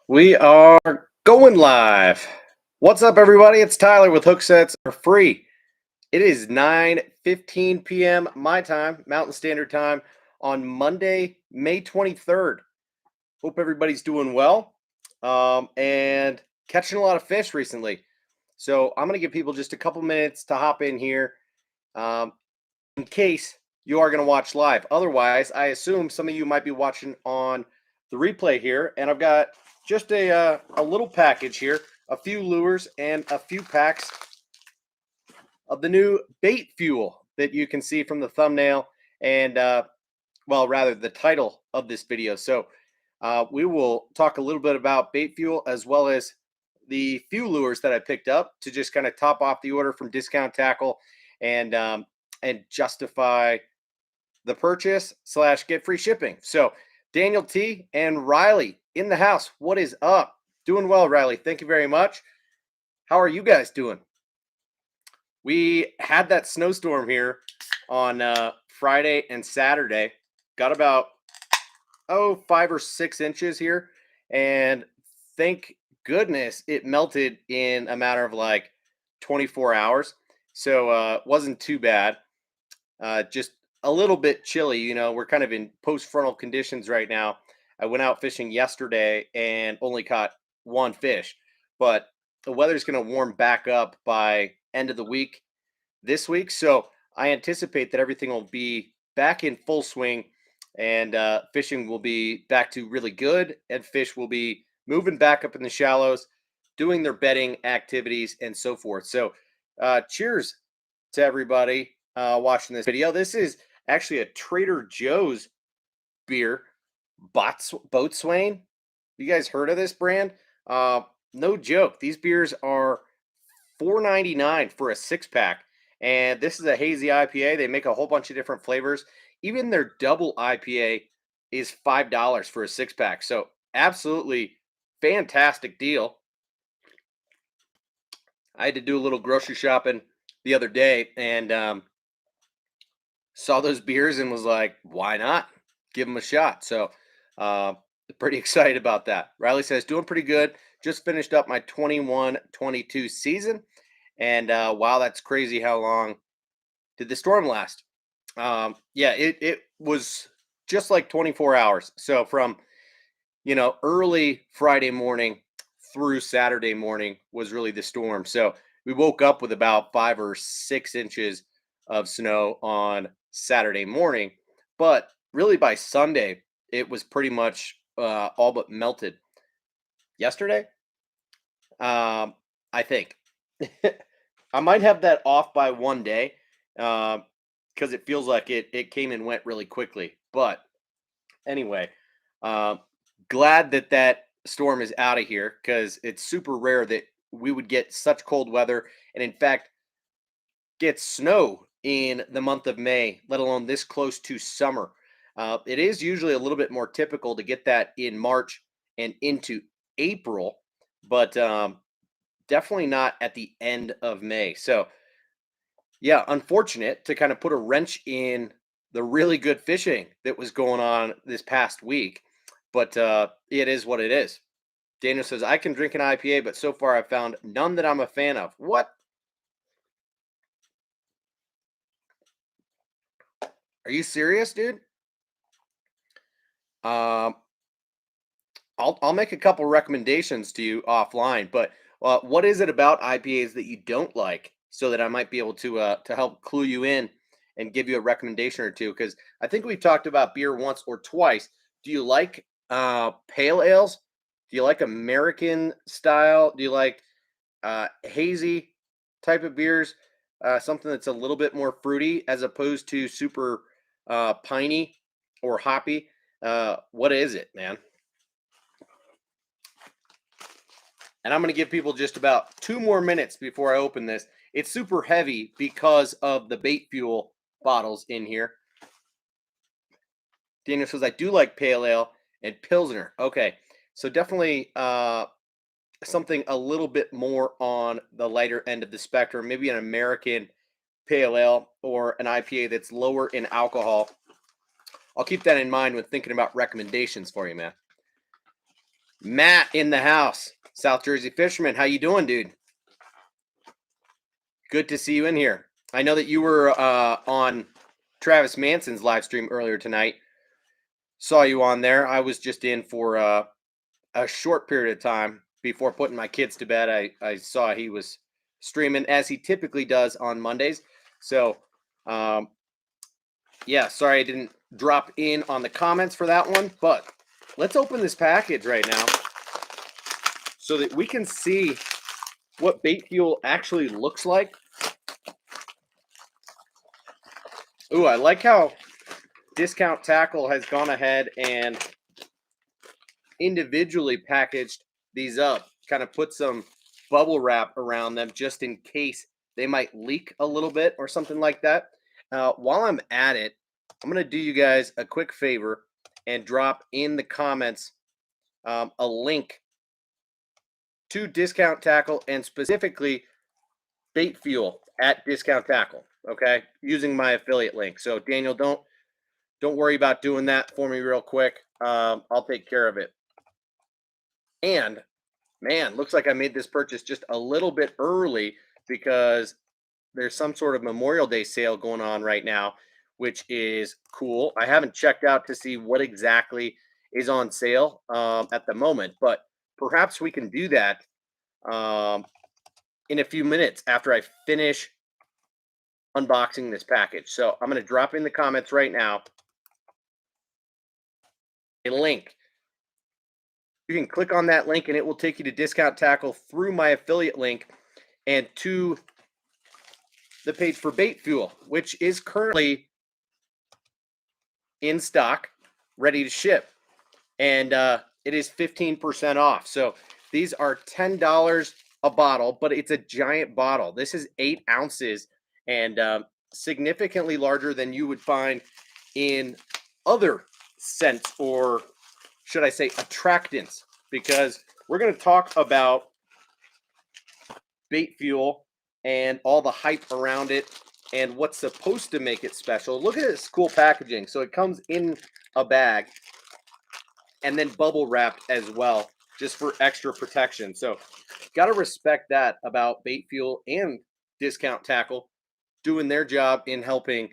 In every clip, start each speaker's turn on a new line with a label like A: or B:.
A: We are going live. What's up, everybody? It's Tyler with Hooksets are free. It is 9:15 p.m. my time, Mountain Standard Time, on Monday, May 23rd. Hope everybody's doing well and catching a lot of fish recently. So I'm going to give people just a couple minutes to hop in here um, in case you are going to watch live. Otherwise, I assume some of you might be watching on the replay here, and I've got just a little package here, a few lures and a few packs of the new BaitFuel that you can see from the thumbnail and well, rather the title of this video. So we will talk a little bit about BaitFuel as well as the few lures that I picked up to just kind of top off the order from Discount Tackle and justify the purchase / get free shipping. So Daniel T and Riley in the house. What is up? Doing well, Riley. Thank you very much. How are you guys doing? We had that snowstorm here on Friday and Saturday. Got about 5 or 6 inches here, and thank goodness it melted in a matter of like 24 hours. So wasn't too bad. Just a little bit chilly. We're kind of in post-frontal conditions right now. I went out fishing yesterday and only caught one fish, but the weather's going to warm back up by end of the week this week. So I anticipate that everything will be back in full swing and fishing will be back to really good, and fish will be moving back up in the shallows, doing their bedding activities and so forth. So cheers to everybody watching this video. This is actually a Trader Joe's beer, Boatswain. You guys heard of this brand? No joke. These beers are $4.99 for a 6-pack, and this is a hazy IPA. They make a whole bunch of different flavors. Even their double IPA is $5 for a 6-pack. So absolutely fantastic deal. I had to do a little grocery shopping the other day and saw those beers and was like, why not? Give them a shot. So pretty excited about that. Riley says, doing pretty good. Just finished up my 21-22 season. And wow, that's crazy how long did the storm last? Yeah, it was just like 24 hours. So from, early Friday morning through Saturday morning was really the storm. So we woke up with about 5 or 6 inches of snow on Saturday morning, but really by Sunday, it was pretty much all but melted. Yesterday, I think I might have that off by one day because it feels like it came and went really quickly. But anyway, glad that storm is out of here because it's super rare that we would get such cold weather and in fact get snow in the month of May, let alone this close to summer. It is usually a little bit more typical to get that in March and into April, but definitely not at the end of May. So, yeah, unfortunate to kind of put a wrench in the really good fishing that was going on this past week, but it is what it is. Daniel says, I can drink an IPA, but so far I've found none that I'm a fan of. What? Are you serious, dude? Um, I'll make a couple recommendations to you offline, but what is it about IPAs that you don't like, so that I might be able to help clue you in and give you a recommendation or two? Because I think we've talked about beer once or twice. Do you like pale ales? Do you like American style? Do you like hazy type of beers? Something that's a little bit more fruity as opposed to super piney or hoppy. What is it, man? And I'm going to give people just about 2 more minutes before I open this. It's super heavy because of the BaitFuel bottles in here. Daniel says, I do like pale ale and Pilsner. Okay, so definitely something a little bit more on the lighter end of the spectrum. Maybe an American pale ale or an IPA that's lower in alcohol. I'll keep that in mind when thinking about recommendations for you, man. Matt in the house, South Jersey Fisherman. How you doing, dude? Good to see you in here. I know that you were on Travis Manson's live stream earlier tonight. Saw you on there. I was just in for a short period of time before putting my kids to bed. I saw he was streaming as he typically does on Mondays. So, yeah, sorry I didn't drop in on the comments for that one, but let's open this package right now so that we can see what BaitFuel actually looks like. Ooh, I like how Discount Tackle has gone ahead and individually packaged these up, kind of put some bubble wrap around them just in case they might leak a little bit or something like that. While I'm at it, I'm going to do you guys a quick favor and drop in the comments a link to Discount Tackle and specifically BaitFuel at Discount Tackle, okay, using my affiliate link. So Daniel, don't worry about doing that for me real quick. I'll take care of it. And man, looks like I made this purchase just a little bit early because there's some sort of Memorial Day sale going on right now, which is cool. I haven't checked out to see what exactly is on sale at the moment, but perhaps we can do that in a few minutes after I finish unboxing this package. So I'm going to drop in the comments right now a link. You can click on that link and it will take you to Discount Tackle through my affiliate link and to the page for BaitFuel, which is currently in stock, ready to ship. And it is 15% off. So these are $10 a bottle, but it's a giant bottle. This is 8 ounces and significantly larger than you would find in other scents, or should I say attractants, because we're going to talk about BaitFuel and all the hype around it and what's supposed to make it special. Look at this cool packaging. So it comes in a bag and then bubble wrapped as well, just for extra protection. So got to respect that about BaitFuel and Discount Tackle doing their job in helping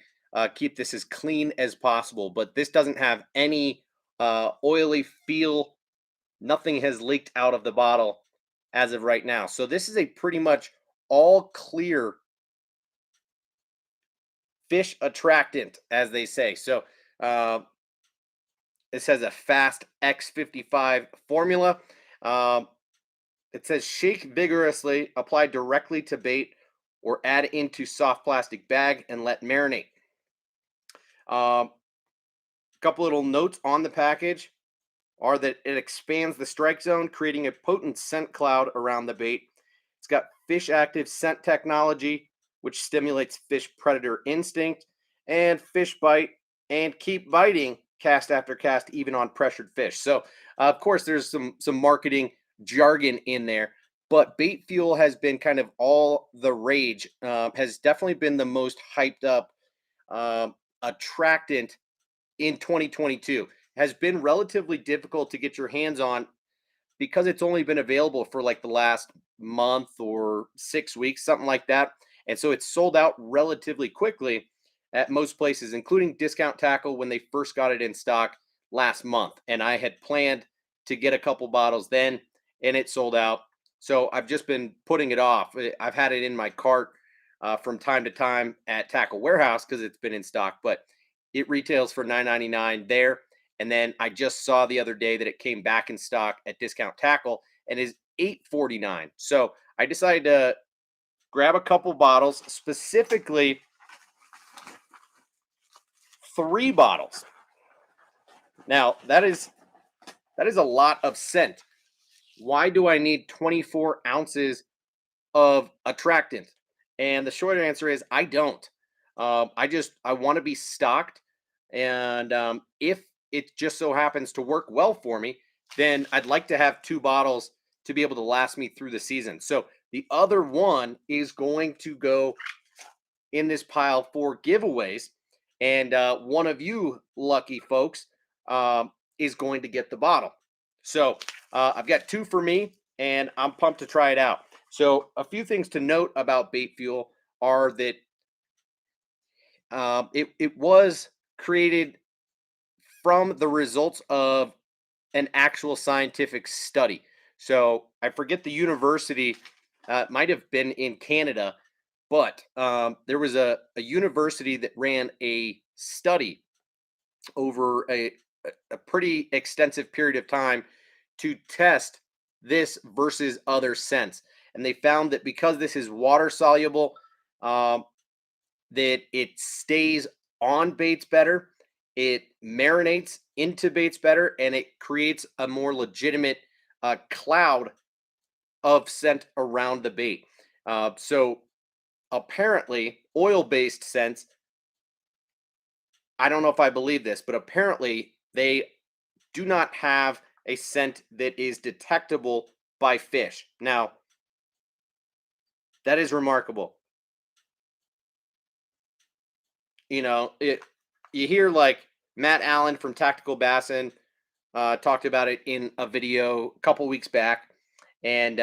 A: keep this as clean as possible. But this doesn't have any oily feel. Nothing has leaked out of the bottle as of right now. So this is a pretty much all clear fish attractant, as they say. So this has a fast X55 formula. It says shake vigorously, apply directly to bait, or add into soft plastic bag and let marinate. Couple little notes on the package are that it expands the strike zone, creating a potent scent cloud around the bait. It's got fish active scent technology, which stimulates fish predator instinct, and fish bite and keep biting cast after cast, even on pressured fish. So, of course, there's some marketing jargon in there, but BaitFuel has been kind of all the rage. Has definitely been the most hyped up attractant in 2022. Has been relatively difficult to get your hands on because it's only been available for like the last month or 6 weeks, something like that. And so it's sold out relatively quickly at most places, including Discount Tackle when they first got it in stock last month. And I had planned to get a couple bottles then, and it sold out. So I've just been putting it off. I've had it in my cart from time to time at Tackle Warehouse because it's been in stock, but it retails for $9.99 there. And then I just saw the other day that it came back in stock at Discount Tackle and is $8.49. So I decided to grab a couple bottles, specifically 3 bottles. Now, that is a lot of scent. Why do I need 24 ounces of attractant? And the short answer is I don't. I want to be stocked. And if it just so happens to work well for me, then I'd like to have 2 bottles to be able to last me through the season. So the other one is going to go in this pile for giveaways. And one of you lucky folks is going to get the bottle. So I've got 2 for me, and I'm pumped to try it out. So a few things to note about BaitFuel are that it was created from the results of an actual scientific study. So I forget the university. It might have been in Canada, but there was a university that ran a study over a pretty extensive period of time to test this versus other scents. And they found that because this is water soluble, um, that it stays on baits better, it marinates into baits better, and it creates a more legitimate cloud of scent around the bait. So apparently, oil-based scents, I don't know if I believe this, but apparently they do not have a scent that is detectable by fish. Now, that is remarkable. It you hear like Matt Allen from Tactical Bassin talked about it in a video a couple weeks back, and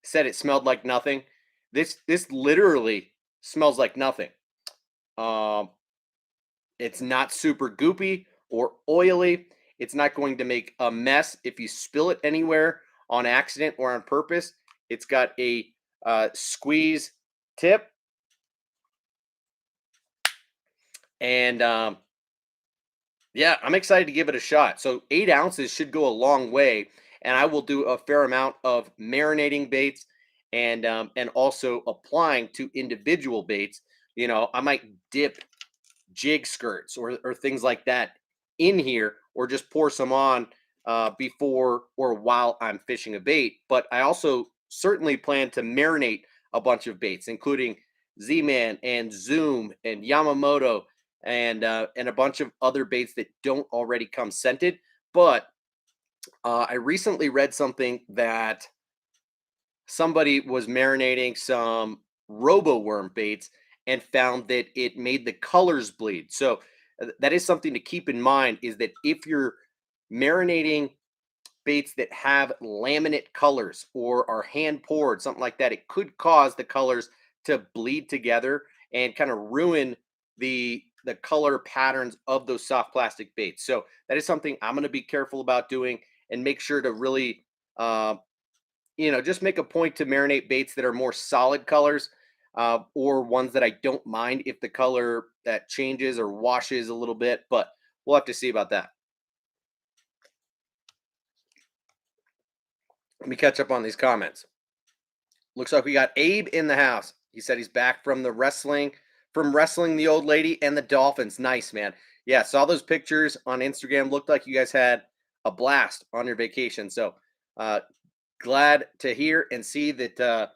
A: said it smelled like nothing. This literally smells like nothing. Um, it's not super goopy or oily. It's not going to make a mess if you spill it anywhere on accident or on purpose. It's got a squeeze tip, and yeah, I'm excited to give it a shot. So 8 ounces should go a long way, and I will do a fair amount of marinating baits and also applying to individual baits. I might dip jig skirts or things like that in here, or just pour some on before or while I'm fishing a bait. But I also certainly plan to marinate a bunch of baits, including Z-Man and Zoom and Yamamoto and a bunch of other baits that don't already come scented. But I recently read something that somebody was marinating some robo worm baits and found that it made the colors bleed. So that is something to keep in mind, is that if you're marinating baits that have laminate colors or are hand poured, something like that, it could cause the colors to bleed together and kind of ruin the color patterns of those soft plastic baits. So that is something I'm going to be careful about doing, and make sure to really uh, just make a point to marinate baits that are more solid colors, or ones that I don't mind if the color that changes or washes a little bit, but we'll have to see about that. Let me catch up on these comments. Looks like we got Abe in the house. He said he's back from wrestling the old lady and the dolphins. Nice, man. Yeah, saw those pictures on Instagram. Looked like you guys had a blast on your vacation. So glad to hear and see that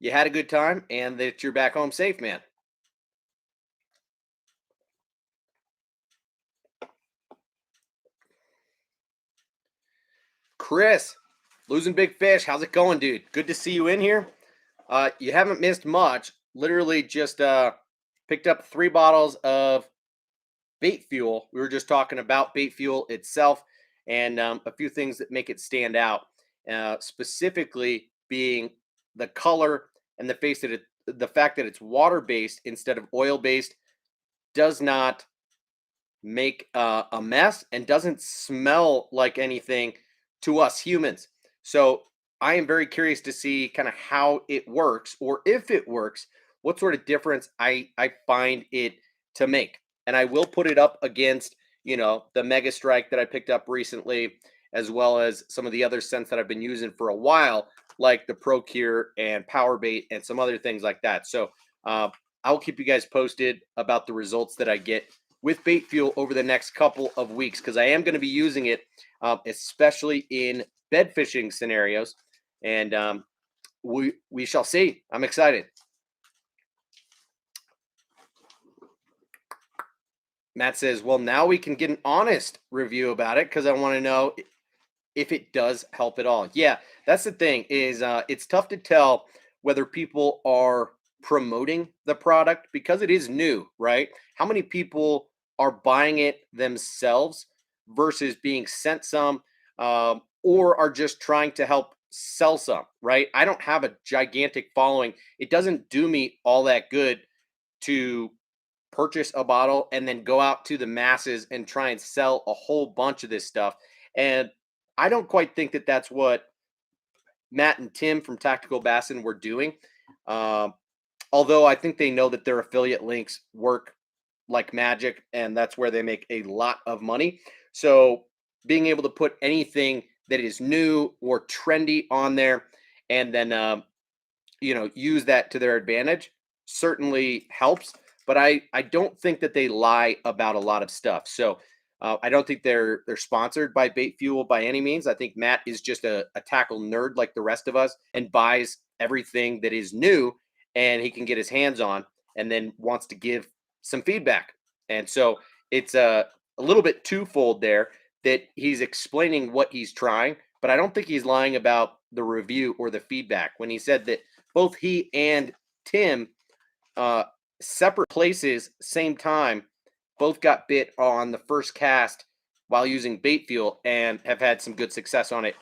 A: you had a good time and that you're back home safe, man. Chris, losing big fish. How's it going, dude? Good to see you in here. You haven't missed much. Literally just picked up 3 bottles of BaitFuel. We were just talking about BaitFuel itself and a few things that make it stand out, specifically being the color and the fact that it's water based instead of oil based does not make a mess and doesn't smell like anything to us humans. So I am very curious to see kind of how it works, or if it works, what sort of difference I find it to make. And I will put it up against, the Mega Strike that I picked up recently, as well as some of the other scents that I've been using for a while, like the Procure and Power Bait and some other things like that. So I will keep you guys posted about the results that I get with BaitFuel over the next couple of weeks, because I am going to be using it, especially in bed fishing scenarios, and we shall see. I'm excited. Matt says, "Well, now we can get an honest review about it because I want to know if it does help at all." Yeah, that's the thing, is it's tough to tell whether people are promoting the product because it is new, right? How many people are buying it themselves versus being sent some, or are just trying to help sell some, right? I don't have a gigantic following. It doesn't do me all that good to purchase a bottle and then go out to the masses and try and sell a whole bunch of this stuff. And I don't quite think that that's what Matt and Tim from Tactical Bassin were doing. Um, Although I think they know that their affiliate links work like magic, and that's where they make a lot of money. So being able to put anything that is new or trendy on there, and then use that to their advantage certainly helps. But I don't think that they lie about a lot of stuff. So I don't think they're sponsored by BaitFuel by any means. I think Matt is just a tackle nerd like the rest of us and buys everything that is new and he can get his hands on, and then wants to give some feedback. And so it's a little bit twofold there, that he's explaining what he's trying, but I don't think he's lying about the review or the feedback when he said that both he and Tim, uh, separate places, same time, both got bit on the first cast while using BaitFuel and have had some good success on it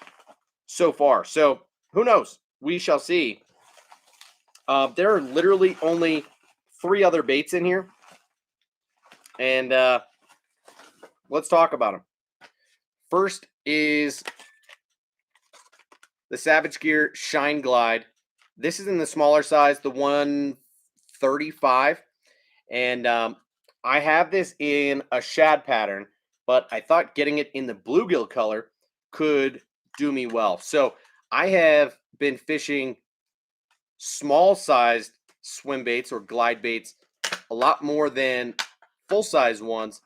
A: so far. So who knows? We shall see. There are literally only 3 other baits in here, and let's talk about them. First is the Savage Gear Shine Glide. This is in the smaller size, the 135. And I have this in a shad pattern, but I thought getting it in the bluegill color could do me well. So I have been fishing small-sized swim baits or glide baits a lot more than full-size ones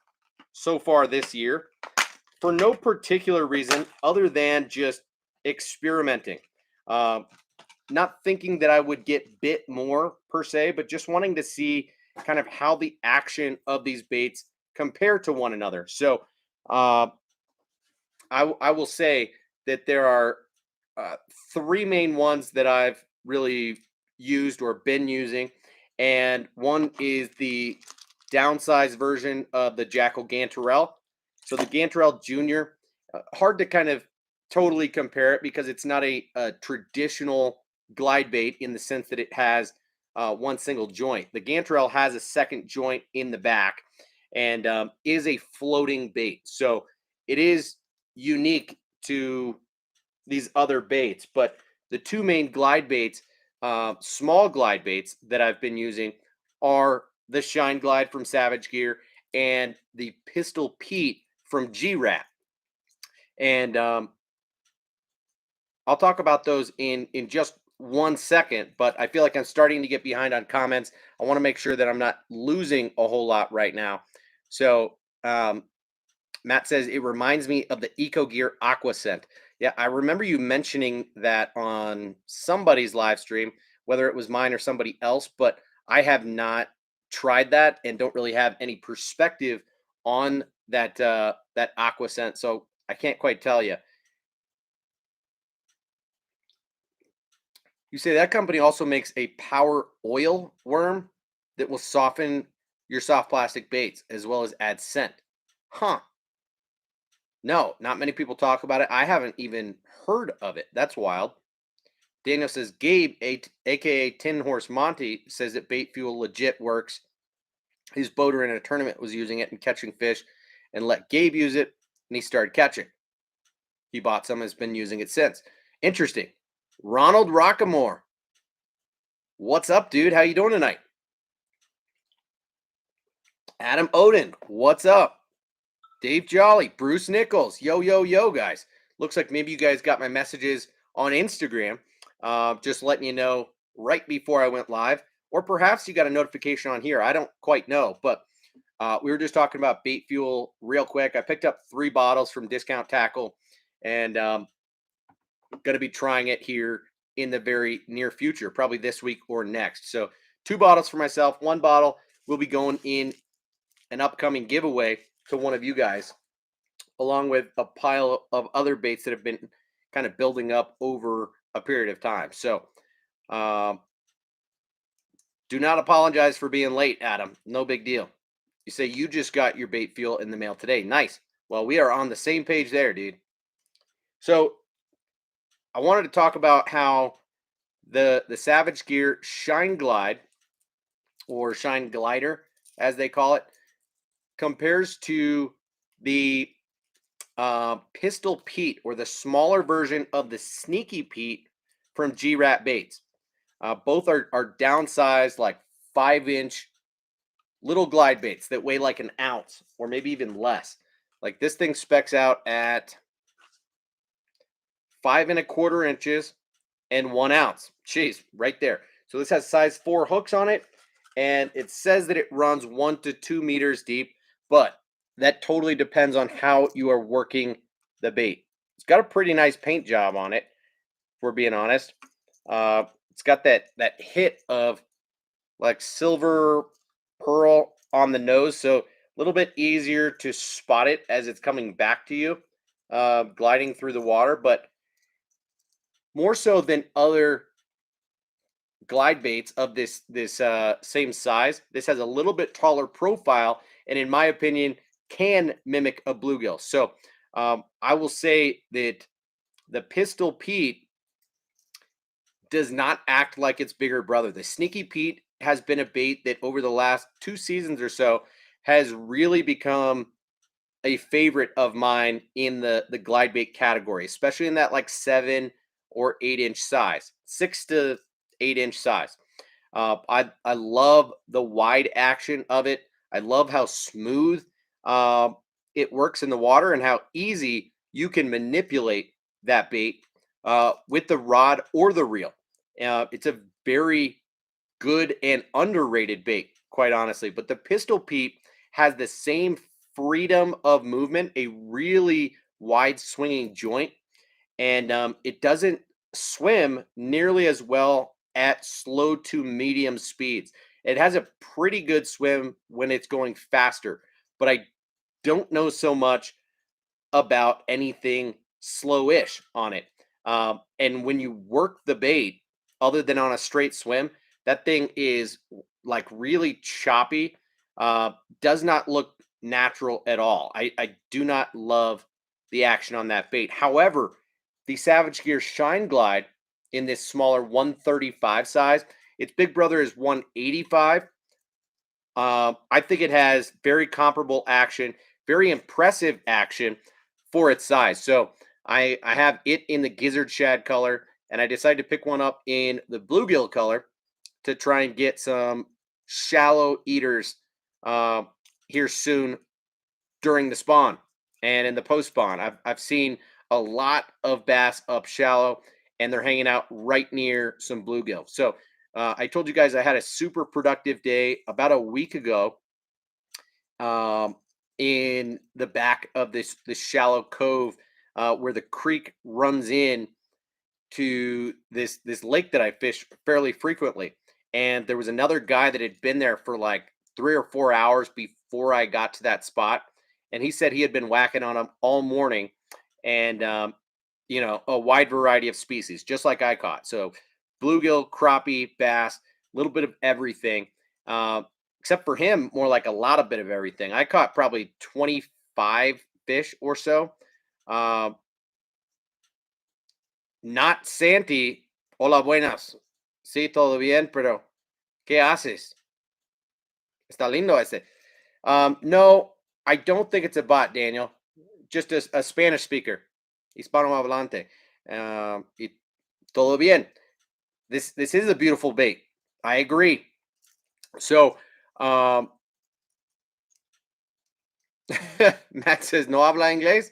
A: so far this year, for no particular reason other than just experimenting. Not thinking that I would get bit more per se, but just wanting to see kind of how the action of these baits compare to one another. So I will say that there are 3 main ones that I've really used or been using, and one is the downsized version of the Jackal Gantarelle. So the Gantarelle Junior, hard to kind of totally compare it because it's not a traditional glide bait in the sense that it has one single joint. The Gantarelle has a second joint in the back and is a floating bait. So it is unique to these other baits. But the 2 main glide baits, small glide baits that I've been using, are the Shine Glide from Savage Gear and the Pistol Pete from G-Rat. And I'll talk about those in just 1 second, but I feel like I'm starting to get behind on comments. I want to make sure that I'm not losing a whole lot right now. So Matt says, it reminds me of the EcoGear Aqua Scent. Yeah, I remember you mentioning that on somebody's live stream, whether it was mine or somebody else, but I have not tried that and don't really have any perspective on that that Aqua Scent, so I can't quite tell you. You say that company also makes a power oil worm that will soften your soft plastic baits as well as add scent. Huh. No, not many people talk about it. I haven't even heard of it. That's wild. Daniel says, Gabe, aka Tin Horse Monty, says that BaitFuel legit works. His boater in a tournament was using it and catching fish and let Gabe use it, and he started catching. He bought some and has been using it since. Interesting. Ronald Rockamore. What's up, dude? How you doing tonight? Adam Odin. What's up? Dave Jolly. Bruce Nichols. Yo, yo, yo, guys. Looks like maybe you guys got my messages on Instagram. Just letting you know right before I went live. Or perhaps you got a notification on here. I don't quite know. But we were just talking about BaitFuel real quick. I picked up 3 bottles from Discount Tackle. And going to be trying it here in the very near future, probably this week or next. So 2 bottles for myself. 1 bottle will be going in an upcoming giveaway to one of you guys, along with a pile of other baits that have been kind of building up over a period of time. So do not apologize for being late, Adam. No big deal. You say you just got your BaitFuel in the mail today. Nice. Well, we are on the same page there, dude. So I wanted to talk about how the Savage Gear Shine Glide, or Shine Glider as they call it, compares to the Pistol Pete, or the smaller version of the Sneaky Pete from G-Rat Baits. Both are downsized, like 5-inch little glide baits that weigh like an ounce or maybe even less. Like this thing specs out at 5¼ inches and 1 ounce. Jeez, right there. So this has size 4 hooks on it, and it says that it runs 1 to 2 meters deep, but that totally depends on how you are working the bait. It's got a pretty nice paint job on it, if we're being honest. It's got that hit of like silver pearl on the nose, so a little bit easier to spot it as it's coming back to you, gliding through the water. But more so than other glide baits of this same size, this has a little bit taller profile, and in my opinion, can mimic a bluegill. So I will say that the Pistol Pete does not act like its bigger brother. The Sneaky Pete has been a bait that over the last 2 seasons or so has really become a favorite of mine in the glide bait category, especially in that like 7 or 8 inch size, 6 to 8 inch size. I love the wide action of it. I love how smooth it works in the water and how easy you can manipulate that bait with the rod or the reel. It's a very good and underrated bait, quite honestly. But the Pistol Pete has the same freedom of movement, a really wide swinging joint, and it doesn't swim nearly as well at slow to medium speeds. It has a pretty good swim when it's going faster, but I don't know so much about anything slowish on it. And when you work the bait, other than on a straight swim, that thing is like really choppy. Does not look natural at all. I do not love the action on that bait. However, the Savage Gear Shine Glide in this smaller 135 size, its big brother is 185. I think it has very comparable action, very impressive action for its size. So I have it in the gizzard shad color, and I decided to pick one up in the bluegill color to try and get some shallow eaters uh, here soon during the spawn and in the post spawn. I've seen a lot of bass up shallow, and they're hanging out right near some bluegill. So I told you guys I had a super productive day about a week ago um, in the back of this shallow cove where the creek runs in to this lake that I fish fairly frequently. And there was another guy that had been there for like 3 or 4 hours before I got to that spot, and he said he had been whacking on them all morning, and a wide variety of species, just like I caught. So bluegill, crappie, bass, a little bit of everything. Uh, Except for him, more like a lot of bit of everything. I caught probably 25 fish or so. Uh, Not Santi. Hola, buenas. Sí, todo bien, pero ¿qué haces? Está lindo ese. No, I don't think it's a bot, Daniel. Just a Spanish speaker. Hispano hablante. Y todo bien. This is a beautiful bait. I agree. So, um, Matt says no habla inglés,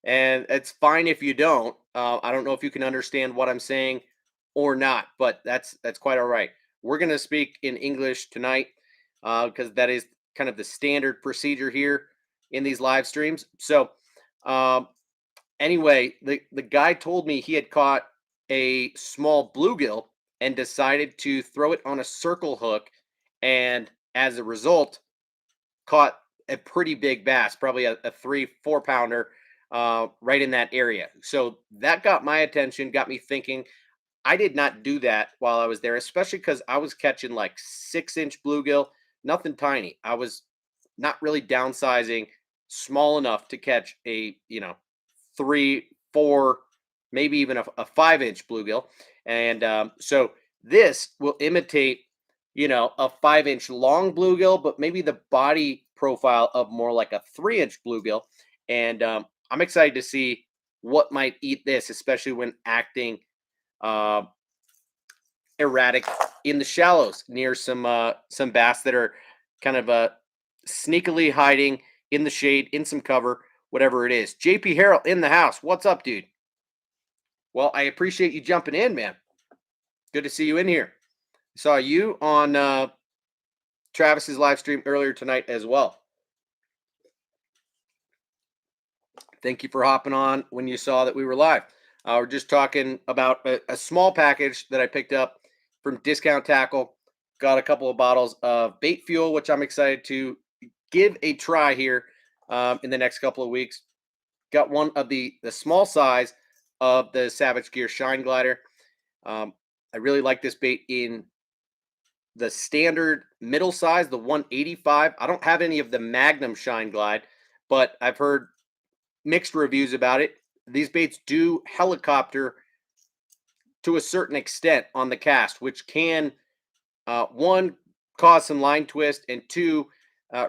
A: and it's fine if you don't. I don't know if you can understand what I'm saying or not, but that's quite all right. We're gonna speak in English tonight because that is kind of the standard procedure here in these live streams. So, um, anyway, the guy told me he had caught a small bluegill and decided to throw it on a circle hook, and as a result, caught a pretty big bass, probably a 3 4 pounder, right in that area. So that got my attention, got me thinking. I did not do that while I was there, especially because I was catching like 6-inch bluegill, nothing tiny. I was not really downsizing small enough to catch a, 3, 4, maybe even a 5-inch bluegill. And so this will imitate, a 5-inch long bluegill, but maybe the body profile of more like a 3-inch bluegill. And I'm excited to see what might eat this, especially when acting uh, erratic in the shallows near some bass that are kind of sneakily hiding in the shade, in some cover, whatever it is. JP Harrell in the house. What's up, dude? Well, I appreciate you jumping in, man. Good to see you in here. Saw you on Travis's live stream earlier tonight as well. Thank you for hopping on when you saw that we were live. We're just talking about a small package that I picked up from Discount Tackle. Got a couple of bottles of BaitFuel, which I'm excited to give a try here in the next couple of weeks. Got one of the small size of the Savage Gear Shine Glider. I really like this bait in the standard middle size, the 185. I don't have any of the Magnum Shine Glide, but I've heard mixed reviews about it. These baits do helicopter to a certain extent on the cast, which can, one, cause some line twist, and two,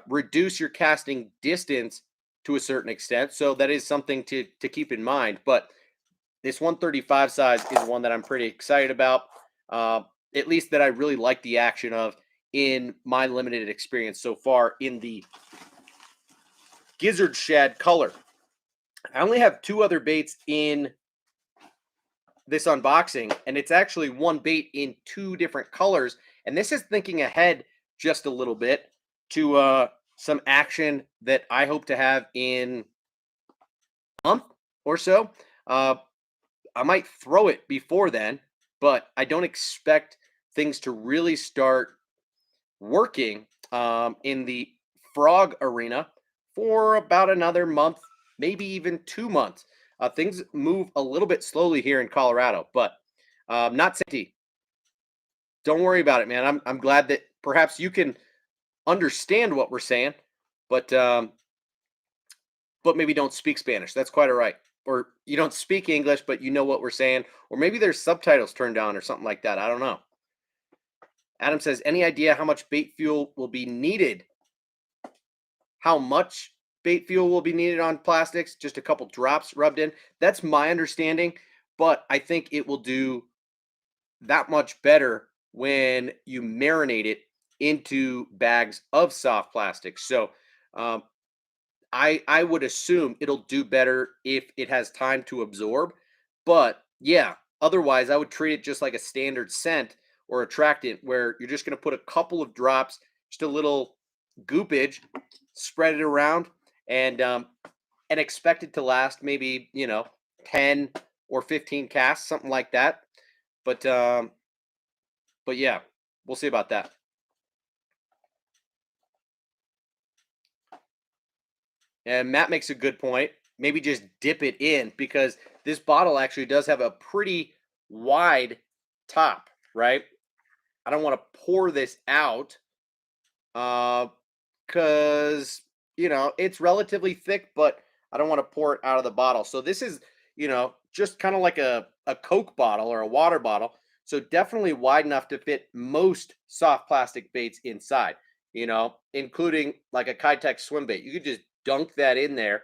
A: reduce your casting distance to a certain extent. So that is something to keep in mind. But this 135 size is one that I'm pretty excited about, at least that I really like the action of in my limited experience so far in the Gizzard Shad color. I only have 2 other baits in this unboxing, and it's actually one bait in 2 different colors. And this is thinking ahead just a little bit to some action that I hope to have in a month or so. I might throw it before then, but I don't expect things to really start working in the frog arena for about another month, maybe even 2 months. Things move a little bit slowly here in Colorado, but not safety. Don't worry about it, man. I'm glad that perhaps you can understand what we're saying, but maybe don't speak Spanish. That's quite all right. Or you don't speak English, but you know what we're saying. Or maybe there's subtitles turned on or something like that. I don't know. Adam says, any idea how much bait fuel will be needed? How much bait fuel will be needed on plastics? Just a couple drops rubbed in. That's my understanding, but I think it will do that much better when you marinate it into bags of soft plastic. So I would assume it'll do better if it has time to absorb. But yeah, otherwise I would treat it just like a standard scent or attractant where you're just going to put a couple of drops, just a little goopage, spread it around, and expect it to last maybe 10 or 15 casts, something like that. But yeah, we'll see about that. And Matt makes a good point. Maybe just dip it in, because this bottle actually does have a pretty wide top, right? I don't want to pour this out because, it's relatively thick, but I don't want to pour it out of the bottle. So this is, just kind of like a Coke bottle or a water bottle. So definitely wide enough to fit most soft plastic baits inside, including like a Kitech Swimbait. You could just dunk that in there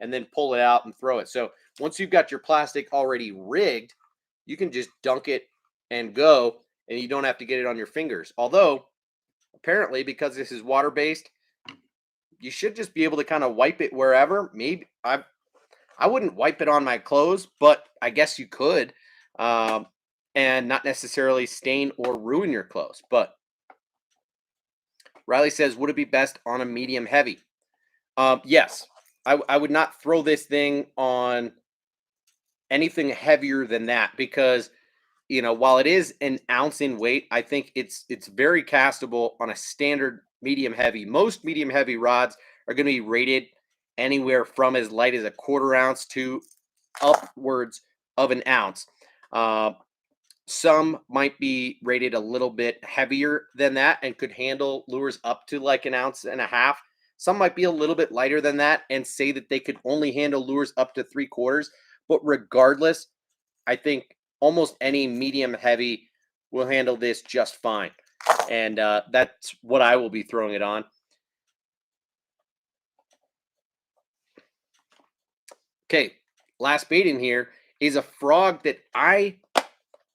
A: and then pull it out and throw it. So once you've got your plastic already rigged, you can just dunk it and go, and you don't have to get it on your fingers. Although, apparently, because this is water-based, you should just be able to kind of wipe it wherever. Maybe I wouldn't wipe it on my clothes, but I guess you could, and not necessarily stain or ruin your clothes. But Riley says, would it be best on a medium heavy? Yes, I would not throw this thing on anything heavier than that, because while it is an ounce in weight, I think it's very castable on a standard medium heavy. Most medium heavy rods are going to be rated anywhere from as light as a 1/4 ounce to upwards of an ounce. Some might be rated a little bit heavier than that and could handle lures up to like 1.5 ounces. Some might be a little bit lighter than that and say that they could only handle lures up to 3/4. But regardless, I think almost any medium heavy will handle this just fine. And that's what I will be throwing it on. Okay, last bait in here is a frog that I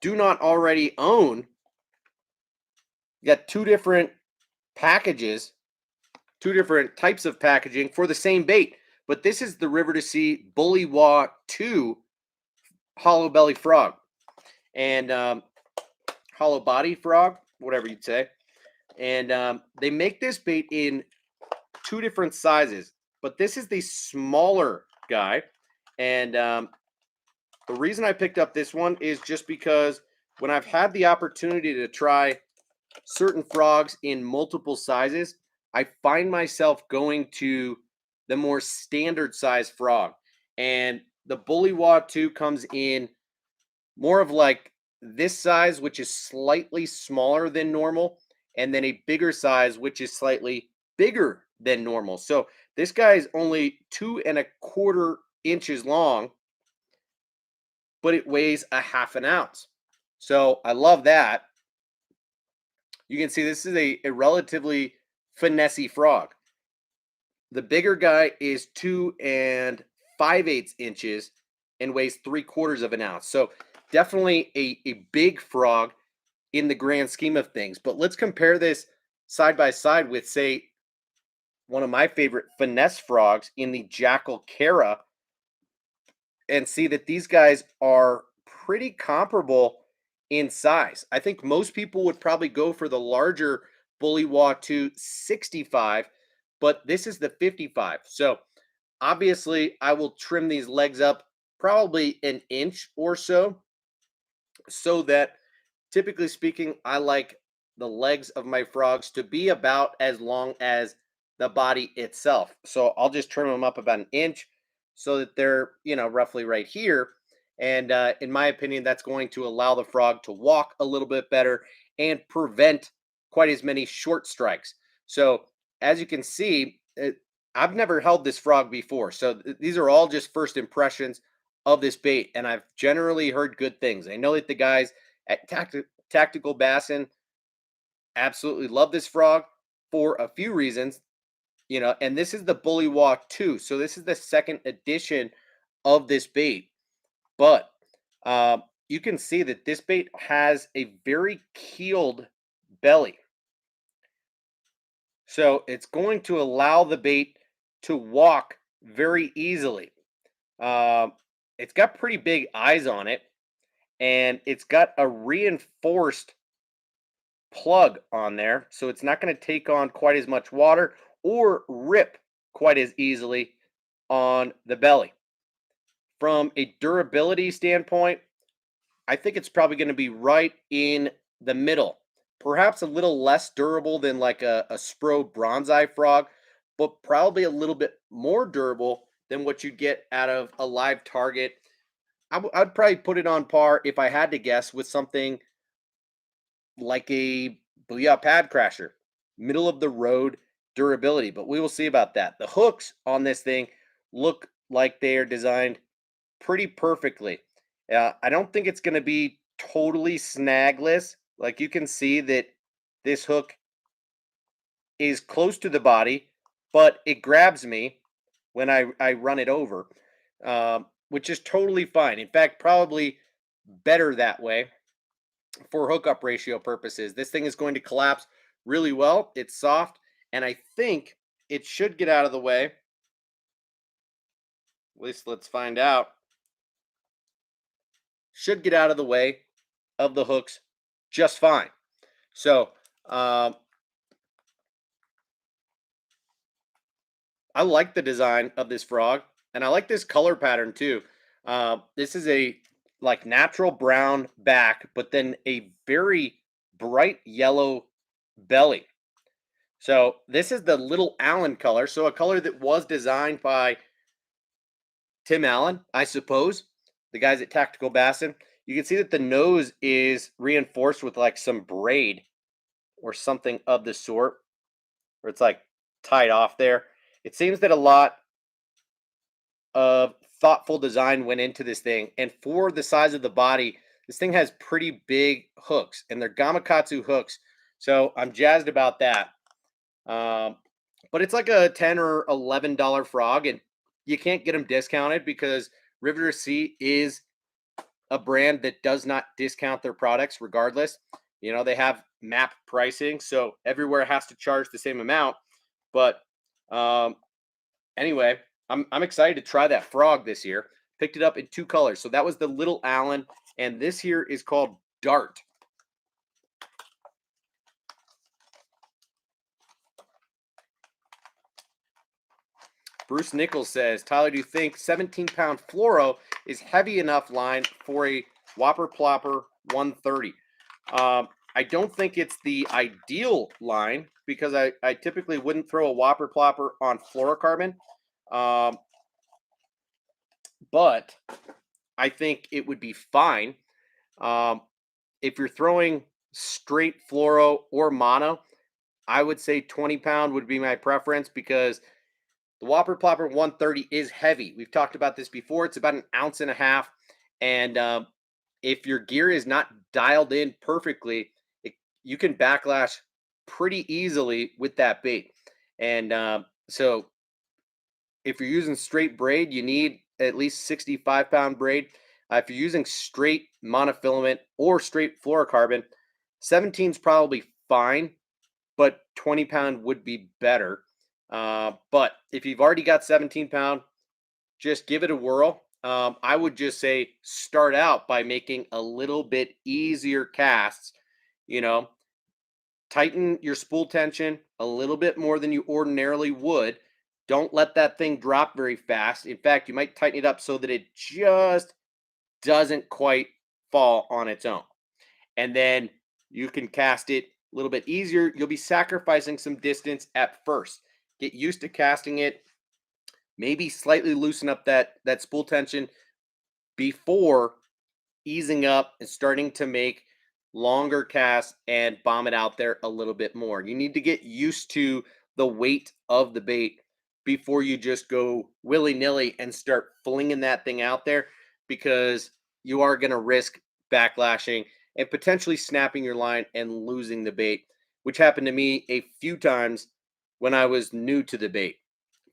A: do not already own. You got two different packages, two different types of packaging for the same bait. But this is the River to Sea bullywa 2 hollow belly frog. And hollow body frog, whatever you'd say. And they make this bait in two different sizes. But this is the smaller guy. And the reason I picked up this one is just because when I've had the opportunity to try certain frogs in multiple sizes, I find myself going to the more standard size frog. And the bullywa 2 comes in more of like this size, which is slightly smaller than normal, and then a bigger size, which is slightly bigger than normal. So this guy is only 2¼ inches long, but it weighs a ½ an ounce. So I love that. You can see this is a relatively finessey frog. The bigger guy is 2 5/8 inches and weighs 3/4 of an ounce. So definitely a big frog in the grand scheme of things. But let's compare this side by side with, say, one of my favorite finesse frogs in the Jackal Cara, and see that these guys are pretty comparable in size. I think most people would probably go for the larger bullywa 2 65, but this is the 55. So obviously I will trim these legs up probably an inch or so that, typically speaking, I like the legs of my frogs to be about as long as the body itself. So I'll just trim them up about an inch so that they're, roughly right here. And in my opinion, that's going to allow the frog to walk a little bit better and prevent quite as many short strikes. So as you can see, I've never held this frog before. So these are all just first impressions of this bait. And I've generally heard good things. I know that the guys at Tactical Bassin absolutely love this frog for a few reasons. And this is the bullywa 2. So this is the second edition of this bait. But you can see that this bait has a very keeled belly. So it's going to allow the bait to walk very easily. It's got pretty big eyes on it, and it's got a reinforced plug on there, so it's not going to take on quite as much water or rip quite as easily on the belly. From a durability standpoint, I think it's probably going to be right in the middle. Perhaps a little less durable than like a Spro bronze-eye frog, but probably a little bit more durable than what you get out of a live target. I'd probably put it on par, if I had to guess, with something like a Booyah Pad Crasher. Middle of the road durability, but we will see about that. The hooks on this thing look like they are designed pretty perfectly. I don't think it's going to be totally snagless. Like, you can see that this hook is close to the body, but it grabs me when I run it over, which is totally fine. In fact, probably better that way for hookup ratio purposes. This thing is going to collapse really well. It's soft, and I think it should get out of the way. At least let's find out. Should get out of the way of the hooks just fine. So I like the design of this frog, and I like this color pattern too. This is a like natural brown back, but then a very bright yellow belly. So this is the Little Allen color. So a color that was designed by Tim Allen, I suppose, the guys at Tactical Bassin. You can see that the nose is reinforced with like some braid or something of the sort, where it's like tied off there. It seems that a lot of thoughtful design went into this thing, and for the size of the body, this thing has pretty big hooks, and they're Gamakatsu hooks. So I'm jazzed about that. Um, but it's like a $10 or $11 frog, and you can't get them discounted because Riveter Sea is a brand that does not discount their products regardless. You know, they have map pricing, so everywhere has to charge the same amount. But um, anyway, I'm excited to try that frog this year. Picked it up in 2 colors. So that was the Little Allen, and this here is called Dart. Bruce Nichols says, Tyler, do you think 17-pound fluoro is heavy enough line for a Whopper Plopper 130? I don't think it's the ideal line because I typically wouldn't throw a Whopper Plopper on fluorocarbon. But I think it would be fine. If you're throwing straight fluoro or mono, I would say 20-pound would be my preference because the Whopper Plopper 130 is heavy. We've talked about this before. It's about 1.5 ounces. And if your gear is not dialed in perfectly, you can backlash pretty easily with that bait. And so if you're using straight braid, you need at least 65-pound braid. If you're using straight monofilament or straight fluorocarbon, 17 is probably fine, but 20-pound would be better. But if you've already got 17-pound, just give it a whirl. I would just say start out by making a little bit easier casts. You know, tighten your spool tension a little bit more than you ordinarily would. Don't let that thing drop very fast. In fact, you might tighten it up so that it just doesn't quite fall on its own. And then you can cast it a little bit easier. You'll be sacrificing some distance at first. Get used to casting it. Maybe slightly loosen up that spool tension before easing up and starting to make longer casts and bomb it out there a little bit more. You need to get used to the weight of the bait before you just go willy-nilly and start flinging that thing out there, because you are going to risk backlashing and potentially snapping your line and losing the bait, which happened to me a few times when I was new to the bait.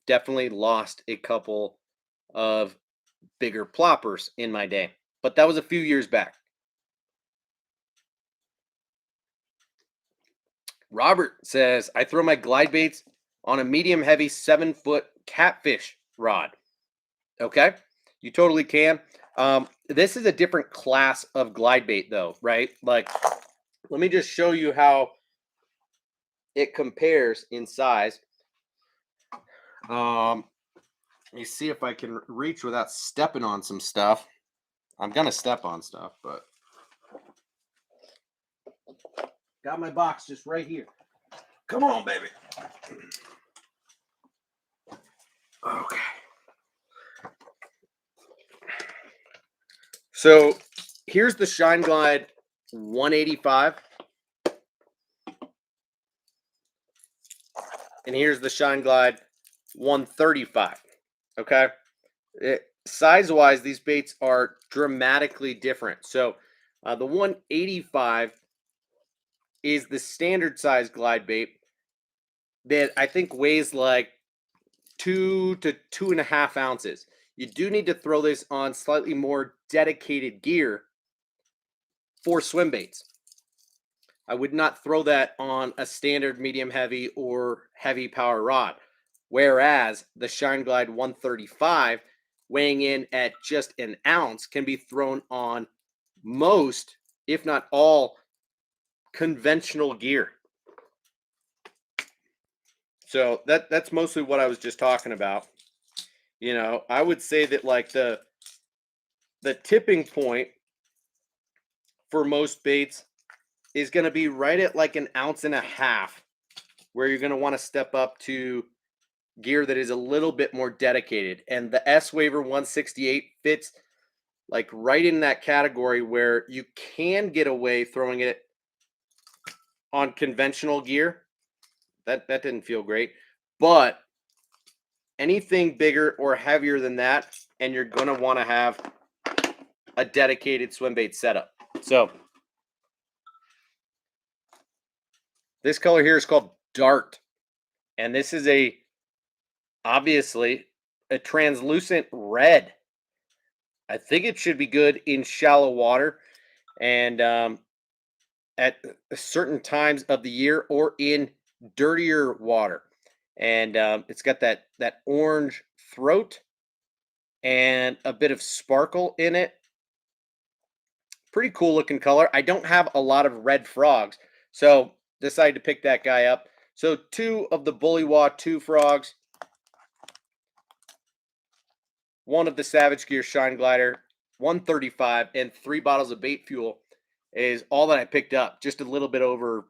A: Definitely lost a couple of bigger ploppers in my day, but that was a few years back. Robert says, I throw my glide baits on a medium heavy 7-foot catfish rod. Okay, you totally can. This is a different class of glide bait though, right? Like, let me just show you how it compares in size. Let me see if I can reach without stepping on some stuff. I'm gonna step on stuff, but got my box just right here. Come on, baby. Okay. So here's the Shine Glide 185. And here's the Shine Glide 135. Okay. Size-wise, these baits are dramatically different. So the 185 is the standard size glide bait that I think weighs like 2 to 2.5 ounces. You do need to throw this on slightly more dedicated gear for swim baits. I would not throw that on a standard medium heavy or heavy power rod. Whereas the Shine Glide 135, weighing in at just 1 ounce, can be thrown on most, if not all, conventional gear. So that's mostly what I was just talking about. You know, I would say that like the tipping point for most baits is going to be right at like 1.5 ounces, where you're going to want to step up to gear that is a little bit more dedicated. And the S-Waver 168 fits like right in that category where you can get away throwing it on conventional gear. That didn't feel great, but anything bigger or heavier than that, and you're going to want to have a dedicated swim bait setup. So this color here is called Dart, and this is obviously a translucent red. I think it should be good in shallow water and at certain times of the year or in dirtier water. And it's got that orange throat and a bit of sparkle in it. Pretty cool looking color. I don't have a lot of red frogs, so decided to pick that guy up. So 2 of the bullywa 2 frogs, 1 of the Savage Gear Shine Glider, 135, and 3 bottles of BaitFuel is all that I picked up. Just a little bit over,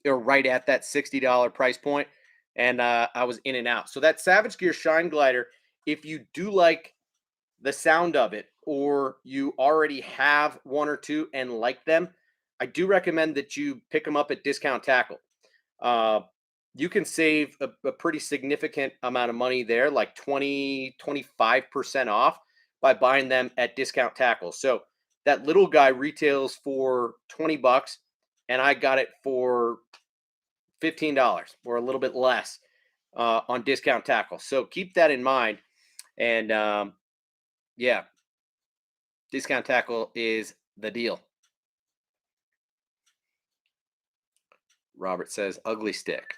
A: or right at that $60 price point, and I was in and out. So that Savage Gear Shine Glider, if you do like the sound of it, or you already have 1 or 2 and like them, I do recommend that you pick them up at Discount Tackle. You can save a pretty significant amount of money there, like 25% off by buying them at Discount Tackle. So that little guy retails for 20 bucks, and I got it for $15 or a little bit less on Discount Tackle. So keep that in mind. And yeah, Discount Tackle is the deal. Robert says, ugly stick.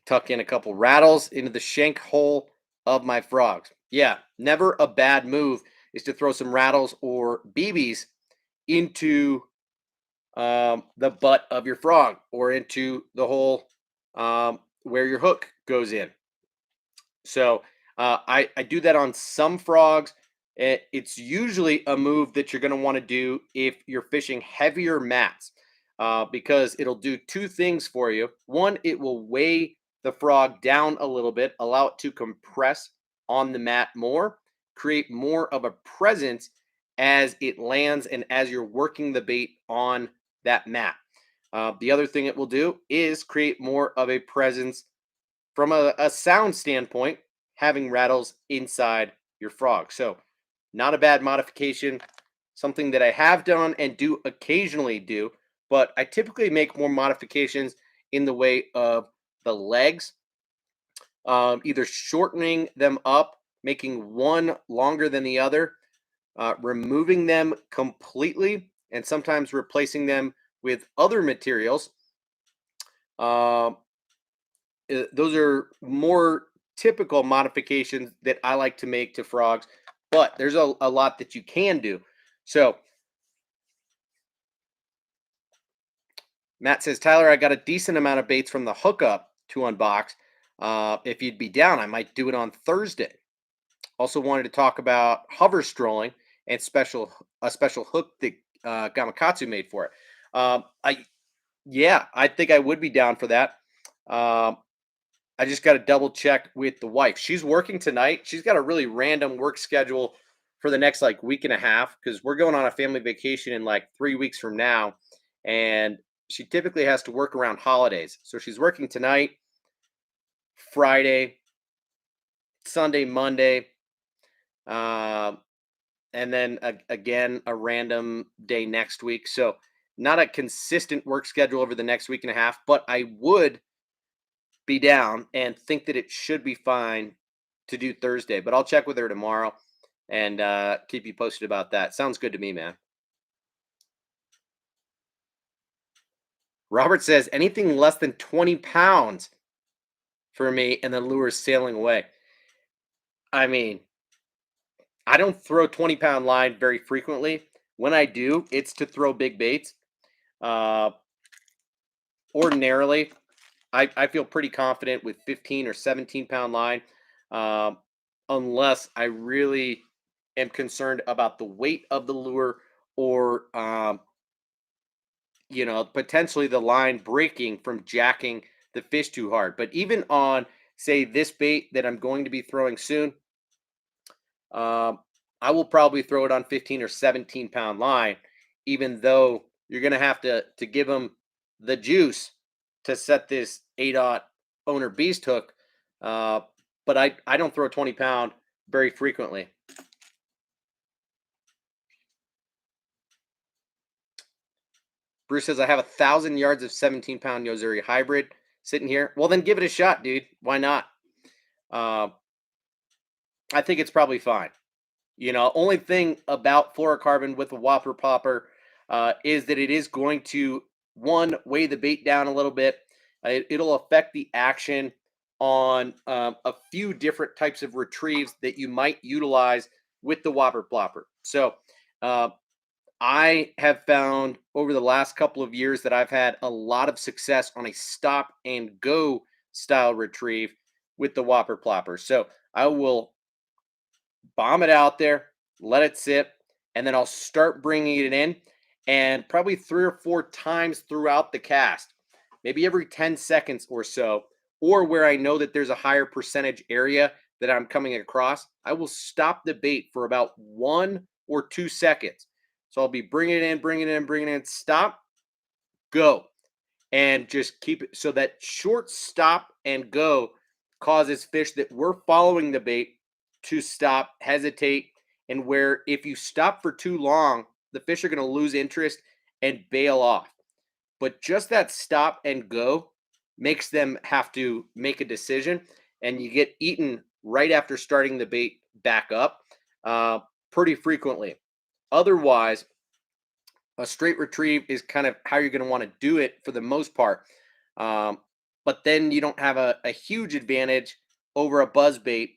A: Tuck in a couple rattles into the shank hole of my frogs. Yeah, never a bad move is to throw some rattles or BBs into the butt of your frog or into the hole where your hook goes in. So I do that on some frogs. It's usually a move that you're going to want to do if you're fishing heavier mats because it'll do 2 things for you. One, it will weigh the frog down a little bit, allow it to compress on the mat more, create more of a presence as it lands and as you're working the bait on that mat. The other thing it will do is create more of a presence from a sound standpoint, having rattles inside your frog. So not a bad modification, something that I have done and do occasionally do, but I typically make more modifications in the way of the legs, either shortening them up, making one longer than the other, removing them completely, and sometimes replacing them with other materials. Those are more typical modifications that I like to make to frogs, but there's a lot that you can do. So Matt says, Tyler, I got a decent amount of baits from the hookup to unbox. If you'd be down, I might do it on Thursday. Also wanted to talk about hover strolling and a special hook that Gamakatsu made for it. I think I would be down for that. I just got to double check with the wife. She's working tonight. She's got a really random work schedule for the next like week and a half because we're going on a family vacation in like 3 weeks from now. And she typically has to work around holidays. So she's working tonight, Friday, Sunday, Monday, and then again, a random day next week. So not a consistent work schedule over the next week and a half, but I would be down and think that it should be fine to do Thursday, but I'll check with her tomorrow and keep you posted about that. Sounds good to me, man. Robert says anything less than 20 pounds for me and the lure is sailing away. I mean, I don't throw 20-pound line very frequently. When I do, it's to throw big baits. Ordinarily, I feel pretty confident with 15 or 17-pound line, unless I really am concerned about the weight of the lure or, potentially the line breaking from jacking the fish too hard. But even on, say, this bait that I'm going to be throwing soon, I will probably throw it on 15 or 17-pound line, even though you're going to have to give them the juice to set this 8/0 owner beast hook. but I don't throw a 20-pound very frequently. Bruce says, I have 1,000 yards of 17-pound Yozuri hybrid sitting here. Well, then give it a shot, dude. Why not? I think it's probably fine. You know, only thing about fluorocarbon with a whopper popper is that it is going to, one, weigh the bait down a little bit. It'll affect the action on a few different types of retrieves that you might utilize with the whopper plopper. So I have found over the last couple of years that I've had a lot of success on a stop and go style retrieve with the whopper plopper. So I will bomb it out there, let it sit, and then I'll start bringing it in, and probably 3 or 4 times throughout the cast, maybe every 10 seconds or so, or where I know that there's a higher percentage area that I'm coming across, I will stop the bait for about 1 or 2 seconds. So I'll be bringing it in, bringing it in, bringing it in, stop, go. And just keep it so that short stop and go causes fish that were following the bait to stop, hesitate, and where if you stop for too long, the fish are going to lose interest and bail off. But just that stop and go makes them have to make a decision, and you get eaten right after starting the bait back up pretty frequently. Otherwise, a straight retrieve is kind of how you're going to want to do it for the most part. But then you don't have a huge advantage over a buzz bait,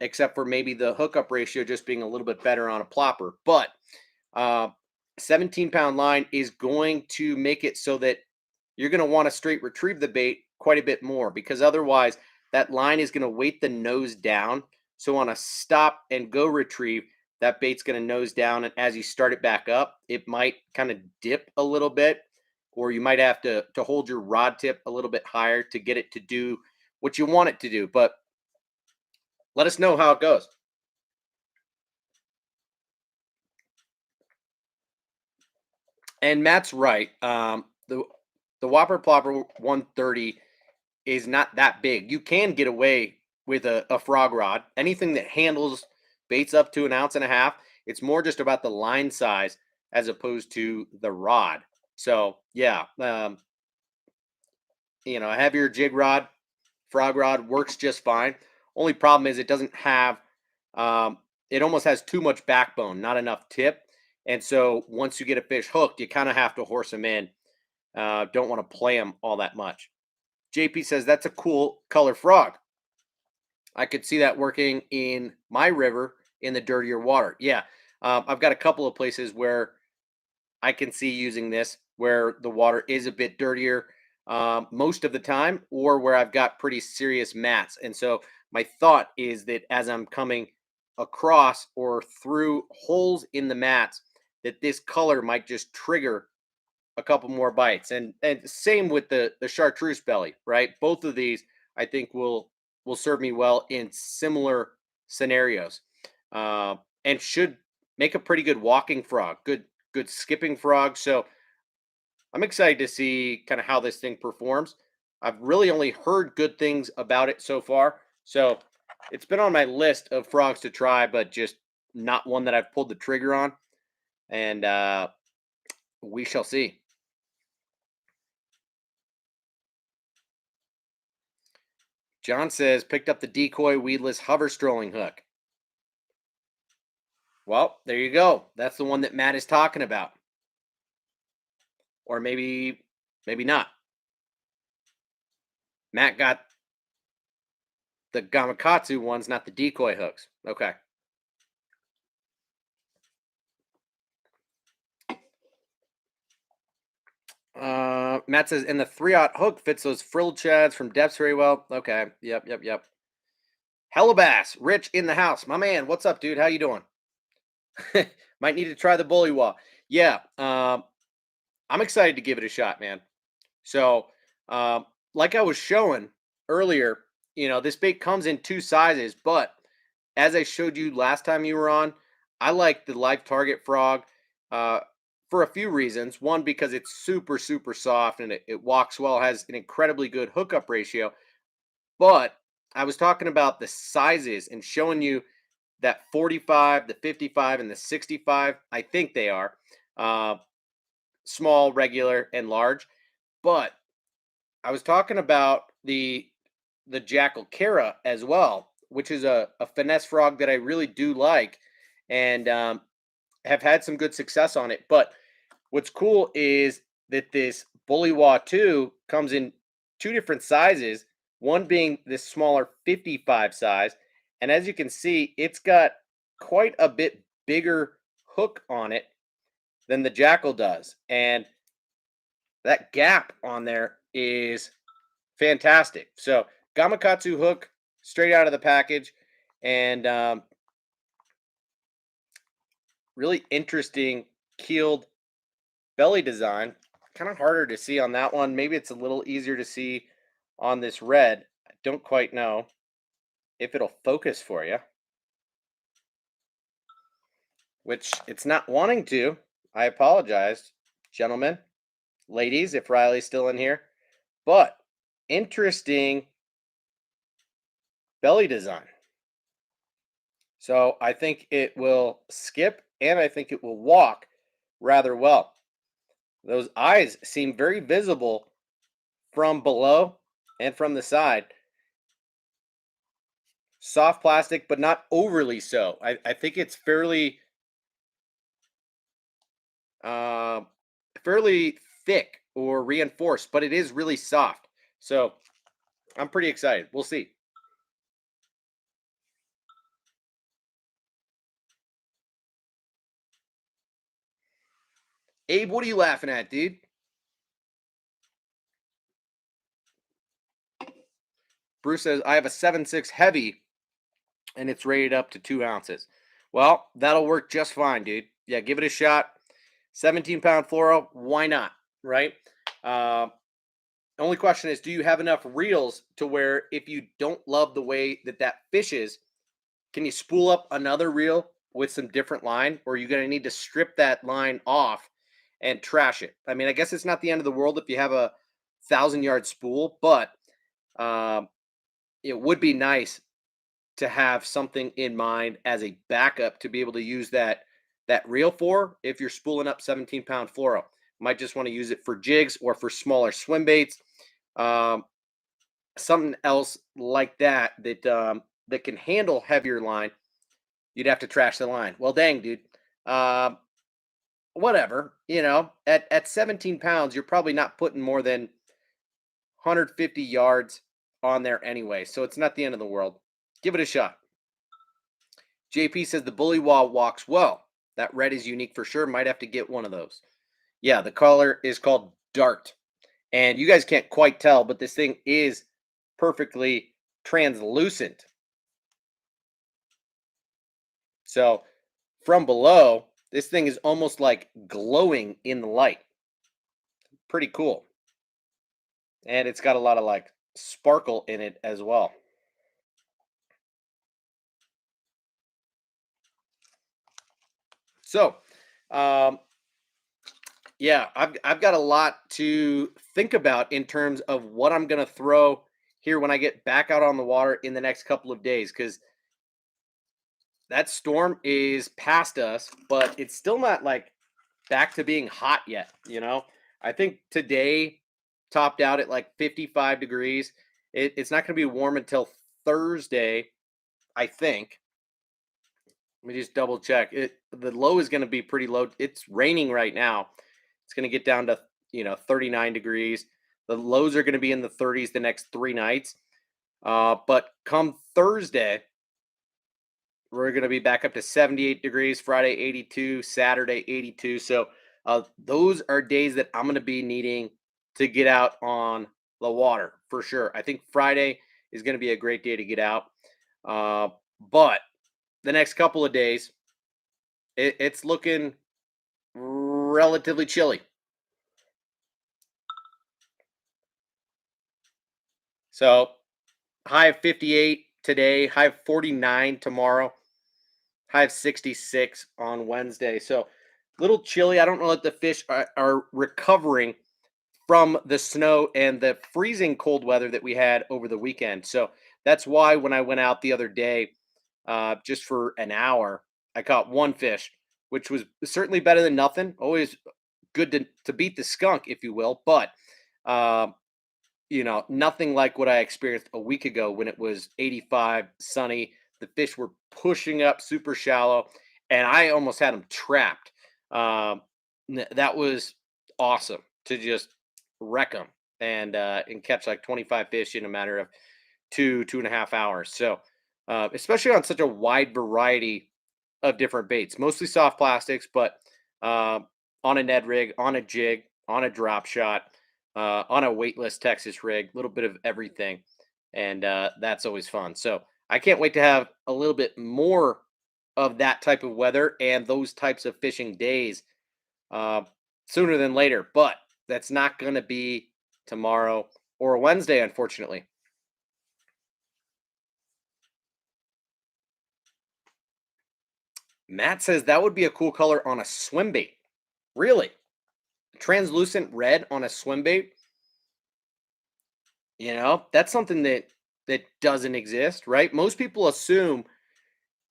A: except for maybe the hookup ratio just being a little bit better on a plopper. But 17-pound line is going to make it so that you're going to want to straight retrieve the bait quite a bit more, because otherwise that line is going to weight the nose down. So on a stop and go retrieve, that bait's going to nose down, and as you start it back up, it might kind of dip a little bit, or you might have to hold your rod tip a little bit higher to get it to do what you want it to do. But let us know how it goes. And Matt's right. The Whopper Plopper 130 is not that big. You can get away with a frog rod. Anything that handles baits up to 1.5 ounces, it's more just about the line size as opposed to the rod. So yeah, you know, a heavier jig rod, frog rod works just fine. Only problem is it doesn't have, it almost has too much backbone, not enough tip. And so once you get a fish hooked, you kind of have to horse them in. Don't want to play them all that much. JP says that's a cool color frog. I could see that working in my river in the dirtier water. Yeah, I've got a couple of places where I can see using this where the water is a bit dirtier most of the time, or where I've got pretty serious mats. And so my thought is that as I'm coming across or through holes in the mats, that this color might just trigger a couple more bites. And same with the chartreuse belly, right? Both of these I think will serve me well in similar scenarios, and should make a pretty good walking frog, good skipping frog. So I'm excited to see kind of how this thing performs. I've really only heard good things about it so far, so it's been on my list of frogs to try, but just not one that I've pulled the trigger on. And we shall see. John says, picked up the decoy weedless hover strolling hook. Well, there you go. That's the one that Matt is talking about. Or maybe not. Matt got the Gamakatsu ones, not the decoy hooks. Okay. Matt says, and the 3/0 hook fits those frilled chads from depths very well. Okay. Yep. Hellabass, Rich in the house. My man, what's up, dude? How you doing? Might need to try the bullywa. Yeah. I'm excited to give it a shot, man. So, like I was showing earlier, you know, this bait comes in 2 sizes, but as I showed you last time you were on, I like the live target frog for a few reasons. One, because it's super, super soft and it walks well, has an incredibly good hookup ratio. But I was talking about the sizes and showing you that 45, the 55, and the 65. I think they are uh, small, regular, and large. But I was talking about the Jackal Kara as well, which is a finesse frog that I really do like, and have had some good success on it. But what's cool is that this bullywa 2 comes in two different sizes, one being this smaller 55 size, and as you can see, it's got quite a bit bigger hook on it than the Jackal does, and that gap on there is fantastic. So Gamakatsu hook straight out of the package, and really interesting keeled belly design. Kind of harder to see on that one. Maybe it's a little easier to see on this red. I don't quite know if it'll focus for you, which it's not wanting to. I apologize, gentlemen, ladies, if Riley's still in here. But interesting belly design. So I think it will skip and I think it will walk rather well. Those eyes seem very visible from below and from the side. Soft plastic, but not overly so. I think it's uh, fairly thick or reinforced, but it is really soft. So I'm pretty excited. We'll see. Abe, what are you laughing at, dude? Bruce says, I have a 7.6 heavy and it's rated up to 2 ounces. Well, that'll work just fine, dude. Yeah, give it a shot. 17-pound fluoro, why not? Right? Uh, only question is, do you have enough reels to where if you don't love the way that that fishes, can you spool up another reel with some different line, or are you going to need to strip that line off and trash it? I mean, I guess it's not the end of the world if you have a 1,000-yard spool, but um, it would be nice to have something in mind as a backup to be able to use that reel for if you're spooling up 17-pound fluoro. Might just want to use it for jigs or for smaller swim baits. Um, Something else like that can handle heavier line. You'd have to trash the line. Well, dang, dude. Um, Whatever. At 17 pounds, you're probably not putting more than 150 yards on there anyway. So it's not the end of the world. Give it a shot. JP says the bullywa walks well. That red is unique for sure. Might have to get one of those. Yeah, the color is called Dart. And you guys can't quite tell, but this thing is perfectly translucent. So from below, this thing is almost like glowing in the light. Pretty cool. And it's got a lot of like sparkle in it as well. So, yeah, I've got a lot to think about in terms of what I'm going to throw here when I get back out on the water in the next couple of days, because that storm is past us, but it's still not like back to being hot yet. I think today topped out at like 55 degrees. It's not going to be warm until Thursday, I think. Let me just double check. The low is going to be pretty low. It's raining right now. It's going to get down to 39 degrees. The lows are going to be in the 30s the next 3 nights. But come Thursday, we're going to be back up to 78 degrees. Friday 82, Saturday 82. So those are days that I'm going to be needing to get out on the water for sure. I think Friday is going to be a great day to get out. But the next couple of days, it's looking relatively chilly. So high of 58 today, high of 49 tomorrow, high of 66 on Wednesday. So a little chilly. I don't know if the fish are recovering from the snow and the freezing cold weather that we had over the weekend. So That's why when I went out the other day, just for an hour, I caught one fish, which was certainly better than nothing. Always good to beat the skunk, if you will, but um, nothing like what I experienced a week ago when it was 85, sunny. The fish were pushing up super shallow, and I almost had them trapped. Um, that was awesome to just wreck them and catch like 25 fish in a matter of 2.5 hours. So, especially on such a wide variety of different baits, mostly soft plastics, but uh, on a Ned rig, on a jig, on a drop shot, on a weightless Texas rig, a little bit of everything, and that's always fun. So I can't wait to have a little bit more of that type of weather and those types of fishing days uh, sooner than later. But that's not going to be tomorrow or Wednesday, unfortunately. Matt says that would be a cool color on a swim bait. Really? Translucent red on a swim bait? That's something that doesn't exist, right? Most people assume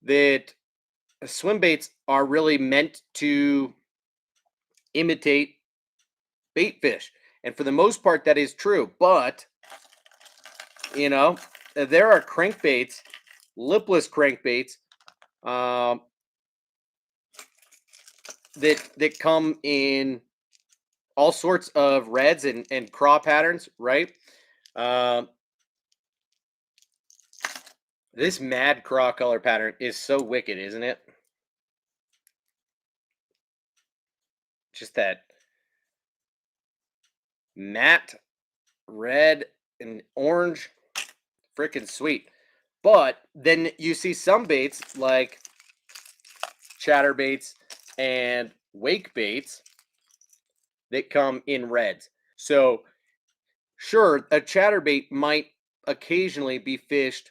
A: that swim baits are really meant to imitate bait fish. And for the most part, that is true. But, you know, there are crankbaits, lipless crankbaits, um, that come in all sorts of reds and craw patterns, right? Um, this mad craw color pattern is so wicked, isn't it? Just that matte red and orange, freaking sweet. But then you see some baits like chatter baits and wake baits that come in reds. So sure, a chatterbait might occasionally be fished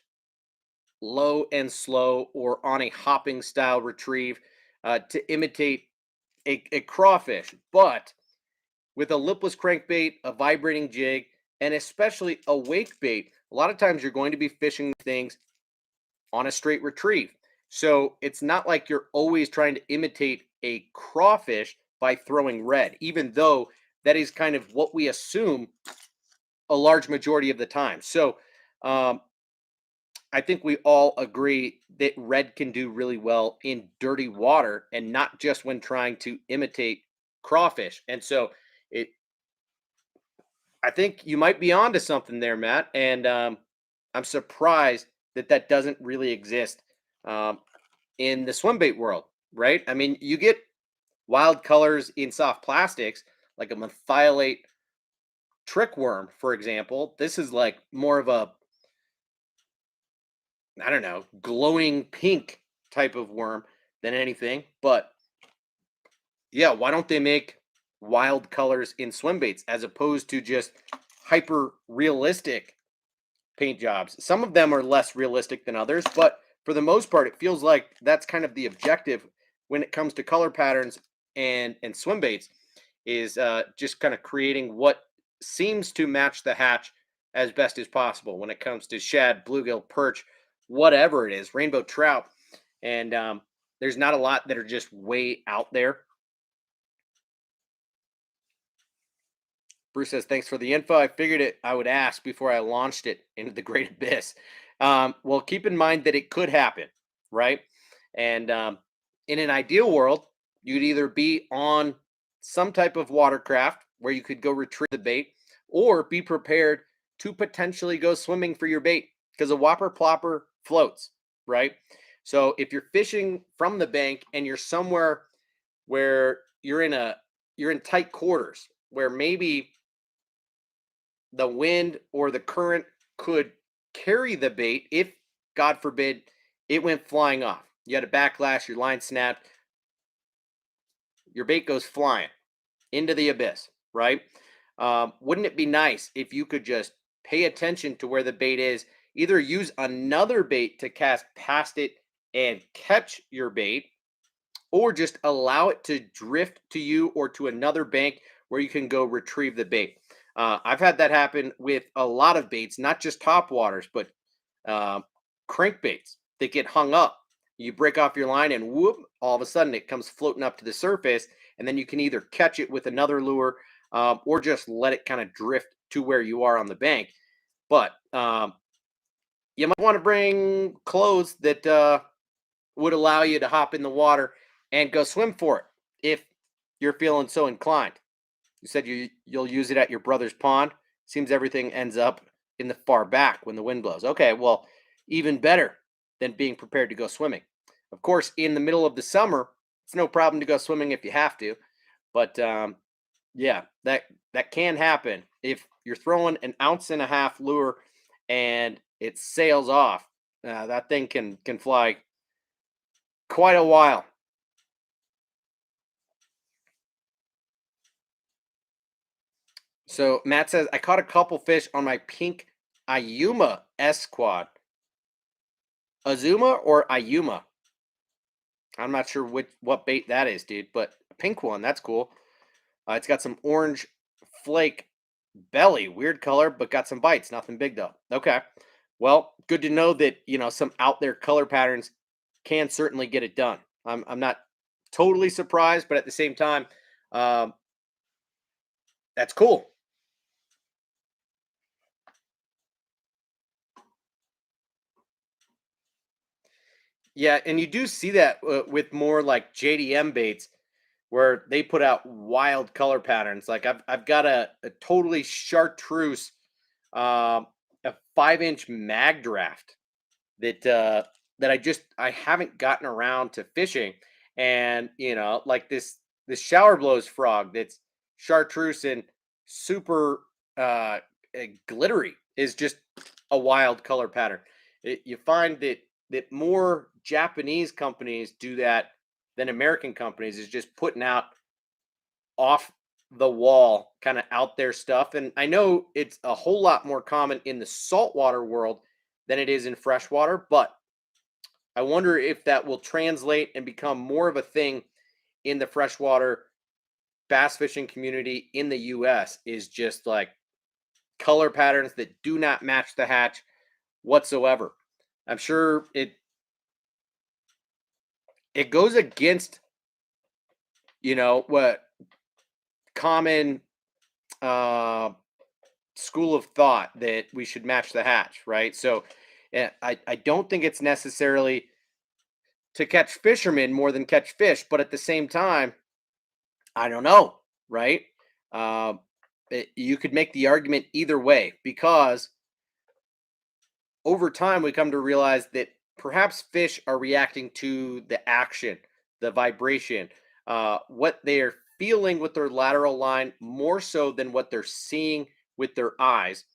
A: low and slow or on a hopping style retrieve to imitate a crawfish. But with a lipless crankbait, a vibrating jig, and especially a wake bait, a lot of times you're going to be fishing things on a straight retrieve. So it's not like you're always trying to imitate a crawfish by throwing red, even though that is kind of what we assume a large majority of the time. So um, I think we all agree that red can do really well in dirty water and not just when trying to imitate crawfish. And so it, I think you might be onto something there, Matt. And I'm surprised that that doesn't really exist um, in the swim bait world, right? I mean, you get wild colors in soft plastics, like a methylate trick worm, for example. This is like more of a, I don't know, glowing pink type of worm than anything. But yeah, why don't they make wild colors in swim baits as opposed to just hyper realistic paint jobs? Some of them are less realistic than others, but for the most part, it feels like that's kind of the objective when it comes to color patterns and swim baits is just kind of creating what seems to match the hatch as best as possible when it comes to shad, bluegill, perch, whatever it is, rainbow trout, and there's not a lot that are just way out there. Bruce says, thanks for the info. I figured I would ask before I launched it into the great abyss. Well, keep in mind that it could happen, right? And in an ideal world, you'd either be on some type of watercraft where you could go retrieve the bait or be prepared to potentially go swimming for your bait because a whopper plopper floats, right? So if you're fishing from the bank and you're somewhere where you're in tight quarters where maybe the wind or the current could carry the bait if, God forbid, it went flying off. You had a backlash, your line snapped, your bait goes flying into the abyss, right? Wouldn't it be nice if you could just pay attention to where the bait is, either use another bait to cast past it and catch your bait, or just allow it to drift to you or to another bank where you can go retrieve the bait. I've had that happen with a lot of baits, not just top waters, but Um, Crankbaits that get hung up. You break off your line and whoop, all of a sudden it comes floating up to the surface. And then you can either catch it with another lure or just let it kind of drift to where you are on the bank. But you might want to bring clothes that would allow you to hop in the water and go swim for it if you're feeling so inclined. You said you'll use it at your brother's pond. Seems everything ends up in the far back when the wind blows. Okay, well, even better than being prepared to go swimming. Of course, in the middle of the summer, it's no problem to go swimming if you have to. But yeah, that can happen if you're throwing an ounce and a half lure and it sails off. That thing can fly quite a while. So Matt says I caught a couple fish on my pink Ayuma S quad. Azuma or Ayuma? I'm not sure what bait that is, dude, but a pink one, that's cool. It's got some orange flake belly, weird color, but got some bites. Nothing big though. Okay. Well, good to know that, some out there color patterns can certainly get it done. I'm not totally surprised, but at the same time, um, that's cool. Yeah, and you do see that with more like JDM baits where they put out wild color patterns. Like I've got a totally chartreuse, a 5-inch mag draft that that I haven't gotten around to fishing, and like this shower blows frog that's chartreuse and super glittery is just a wild color pattern. You find that more Japanese companies do that than American companies, is just putting out off the wall kind of out there stuff. And I know it's a whole lot more common in the saltwater world than it is in freshwater, but I wonder if that will translate and become more of a thing in the freshwater bass fishing community in the US, is just like color patterns that do not match the hatch whatsoever. I'm sure it goes against, what common uh school of thought that we should match the hatch, right? So I don't think it's necessarily to catch fishermen more than catch fish, but at the same time, I don't know, right? Um, you could make the argument either way, because over time we come to realize that perhaps fish are reacting to the action, the vibration, what they're feeling with their lateral line more so than what they're seeing with their eyes.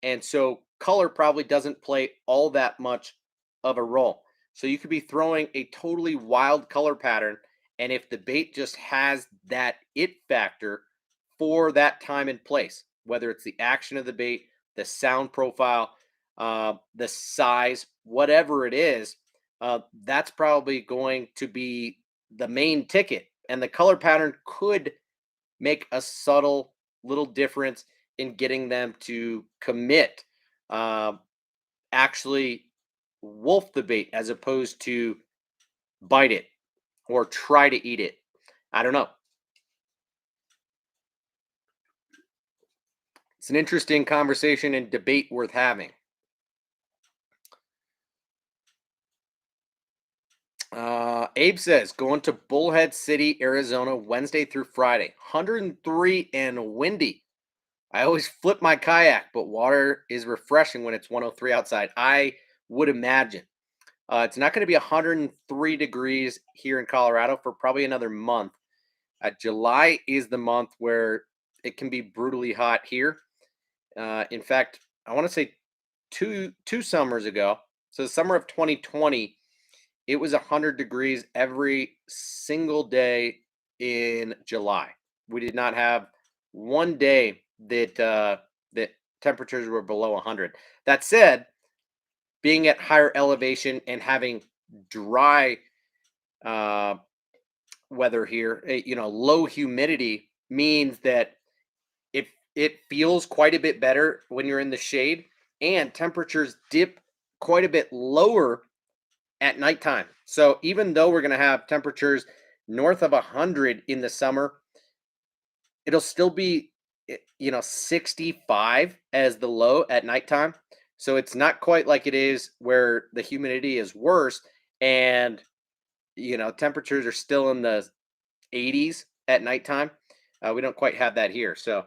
A: And so color probably doesn't play all that much of a role. So you could be throwing a totally wild color pattern, and if the bait just has that it factor for that time and place, whether it's the action of the bait, the sound profile, the size, whatever it is, that's probably going to be the main ticket. And the color pattern could make a subtle little difference in getting them to commit, um, actually wolf the bait as opposed to bite it or try to eat it. I don't know. It's an interesting conversation and debate worth having. Abe says going to Bullhead City, Arizona, Wednesday through Friday. 103 and windy. I always flip my kayak, but water is refreshing when it's 103 outside. I would imagine. It's not going to be 103 degrees here in Colorado for probably another month. July is the month where it can be brutally hot here. In fact, I want to say two summers ago, so the summer of 2020, it was 100 degrees every single day in July. We did not have one day that temperatures were below 100. That said, being at higher elevation and having dry uh, weather here, low humidity means that it feels quite a bit better when you're in the shade, and temperatures dip quite a bit lower at nighttime. So even though we're going to have temperatures north of 100 in the summer, it'll still be 65 as the low at nighttime. So it's not quite like it is where the humidity is worse and temperatures are still in the 80s at nighttime. We don't quite have that here. So,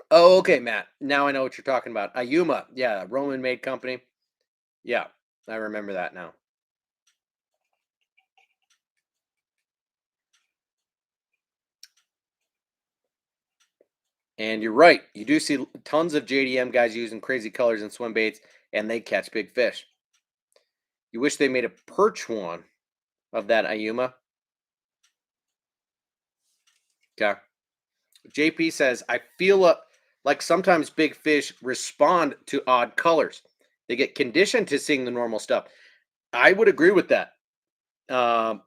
A: oh, okay, Matt. Now I know what you're talking about. Ayuma, yeah, Roman made company. Yeah, I remember that now. And you're right. You do see tons of JDM guys using crazy colors and swim baits, and they catch big fish. You wish they made a perch one of that Ayuma. Okay. JP says, I feel like sometimes big fish respond to odd colors. They get conditioned to seeing the normal stuff. I would agree with that. Um,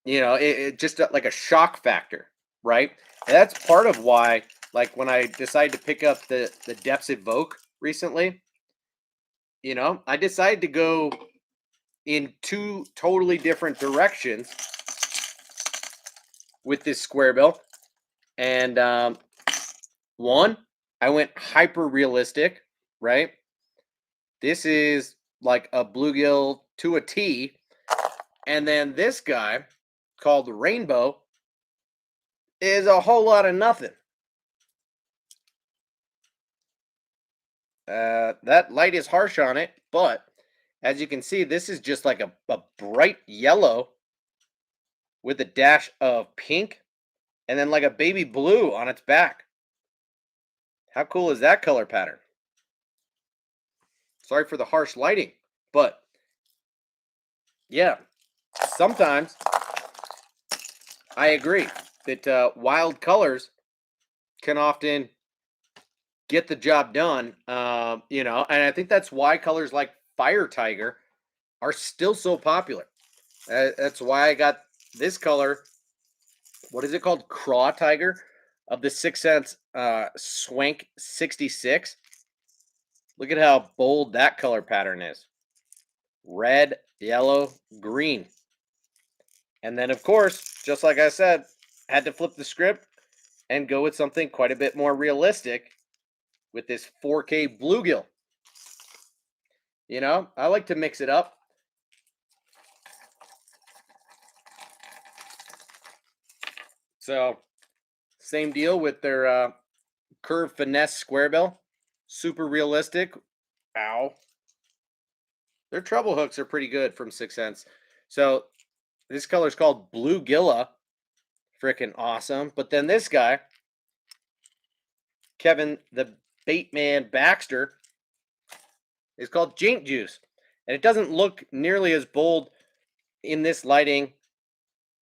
A: it just like a shock factor, right? And that's part of why, like when I decided to pick up the Depths Evoke recently, I decided to go in two totally different directions with this square bill. And one, I went hyper realistic, right? This is like a bluegill to a T. And then this guy called Rainbow is a whole lot of nothing. That light is harsh on it, but as you can see, this is just like a bright yellow with a dash of pink and then like a baby blue on its back. How cool is that color pattern? Sorry for the harsh lighting, but yeah, sometimes I agree that wild colors can often get the job done. And I think that's why colors like Fire Tiger are still so popular. That's why I got this color. What is it called? Craw Tiger of the 6 Sense Swank 66. Look at how bold that color pattern is. Red, yellow, green. And then, of course, just like I said, had to flip the script and go with something quite a bit more realistic with this 4K bluegill. I like to mix it up. So, same deal with their curved finesse square bill. Super realistic. Ow. Their treble hooks are pretty good from 6 Sense. So, this color is called Bluegilla. Freaking awesome. But then this guy, Kevin the Baitman Baxter, is called Jink Juice. And it doesn't look nearly as bold in this lighting,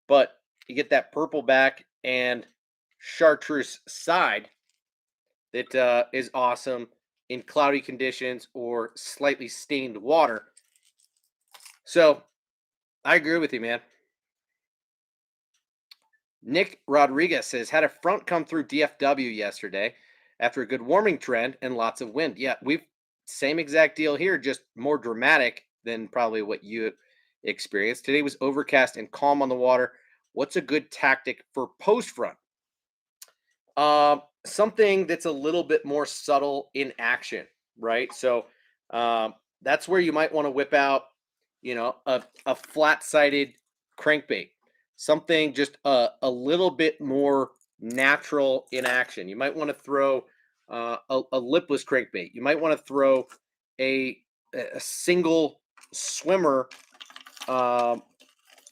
A: but you get that purple back and chartreuse side that is awesome in cloudy conditions or slightly stained water. So I agree with you, man. Nick Rodriguez says, had a front come through DFW yesterday after a good warming trend and lots of wind. Yeah, same exact deal here, just more dramatic than probably what you experienced. Today was overcast and calm on the water. What's a good tactic for post front? Something that's a little bit more subtle in action, right? So that's where you might want to whip out, a flat-sided crankbait, something just a little bit more natural in action. You might want to throw a lipless crankbait. You might want to throw a single swimmer, a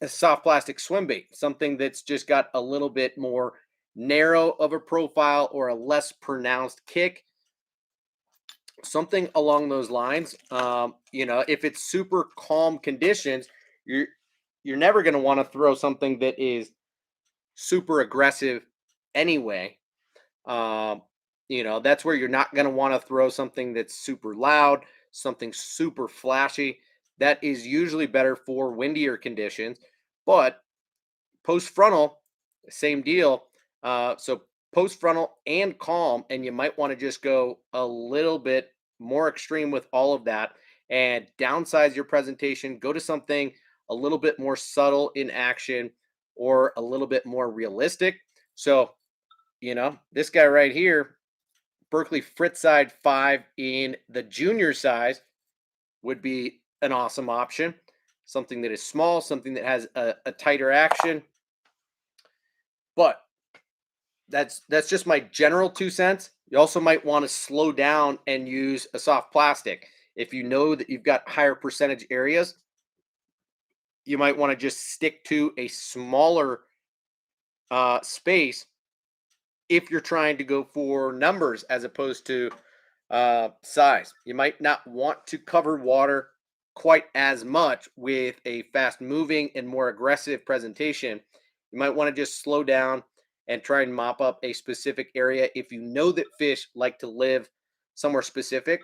A: soft plastic swim bait, something that's just got a little bit more narrow of a profile or a less pronounced kick, something along those lines. If it's super calm conditions, you're never going to want to throw something that is super aggressive anyway. That's where you're not going to want to throw something that's super loud, something super flashy. That is usually better for windier conditions, but post frontal, same deal. So post frontal and calm, and you might want to just go a little bit more extreme with all of that and downsize your presentation. Go to something a little bit more subtle in action or a little bit more realistic. So, this guy right here, Berkeley Fritzside 5 in the junior size would be an awesome option. Something that is small, something that has a tighter action. But that's just my general 2 cents. You also might want to slow down and use a soft plastic. If you know that you've got higher percentage areas, you might want to just stick to a smaller space if you're trying to go for numbers as opposed to size. You might not want to cover water quite as much with a fast moving and more aggressive presentation. You might want to just slow down and try and mop up a specific area. If you know that fish like to live somewhere specific,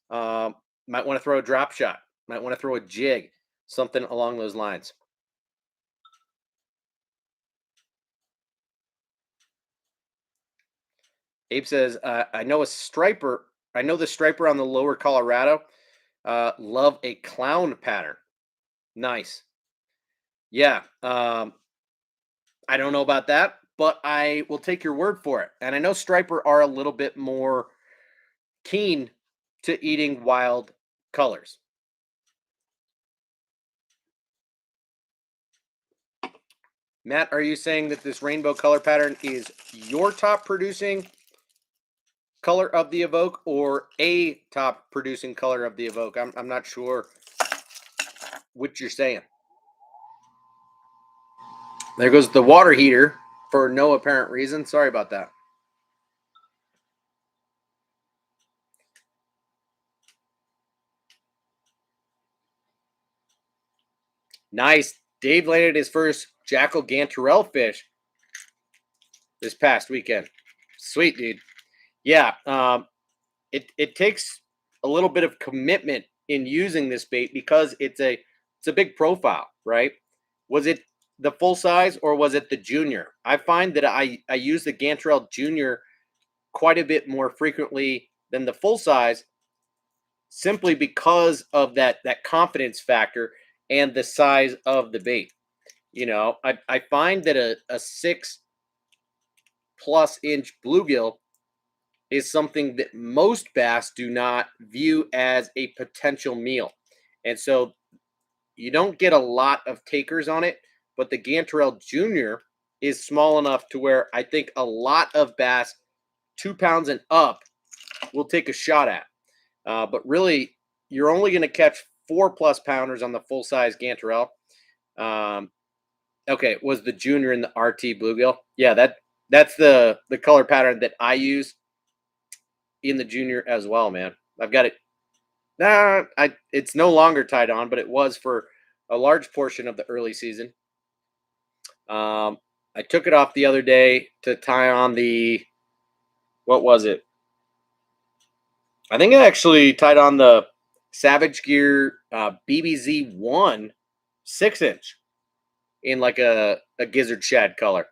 A: might want to throw a drop shot, might want to throw a jig, something along those lines. Abe says, I know the striper on the lower Colorado. Love a clown pattern. Nice. Yeah. I don't know about that, but I will take your word for it. And I know striper are a little bit more keen to eating wild colors. Matt, are you saying that this rainbow color pattern is your top producing color of the Evoke or a top producing color of the Evoke? I'm not sure what you're saying. There goes the water heater for no apparent reason. Sorry about that. Nice. Dave landed his first Jackal Gantarelle fish this past weekend. Sweet, dude. Yeah. It takes a little bit of commitment in using this bait because it's a big profile, right? Was it the full size or was it the junior? I find that I use the Gantarelle Junior quite a bit more frequently than the full size, simply because of that confidence factor and the size of the bait. I find that a 6+ inch bluegill is something that most bass do not view as a potential meal. And so you don't get a lot of takers on it, but the Gantarelle Junior is small enough to where I think a lot of bass 2 pounds and up will take a shot at. But really, you're only going to catch 4+ pounders on the full size Gantarelle. Okay, it was the junior in the RT bluegill. Yeah, that's the color pattern that I use in the junior as well, man. I've got it. It's no longer tied on, but it was for a large portion of the early season. I took it off the other day to tie on the, what was it? I think I actually tied on the Savage Gear BBZ1 6-inch in like a gizzard shad color.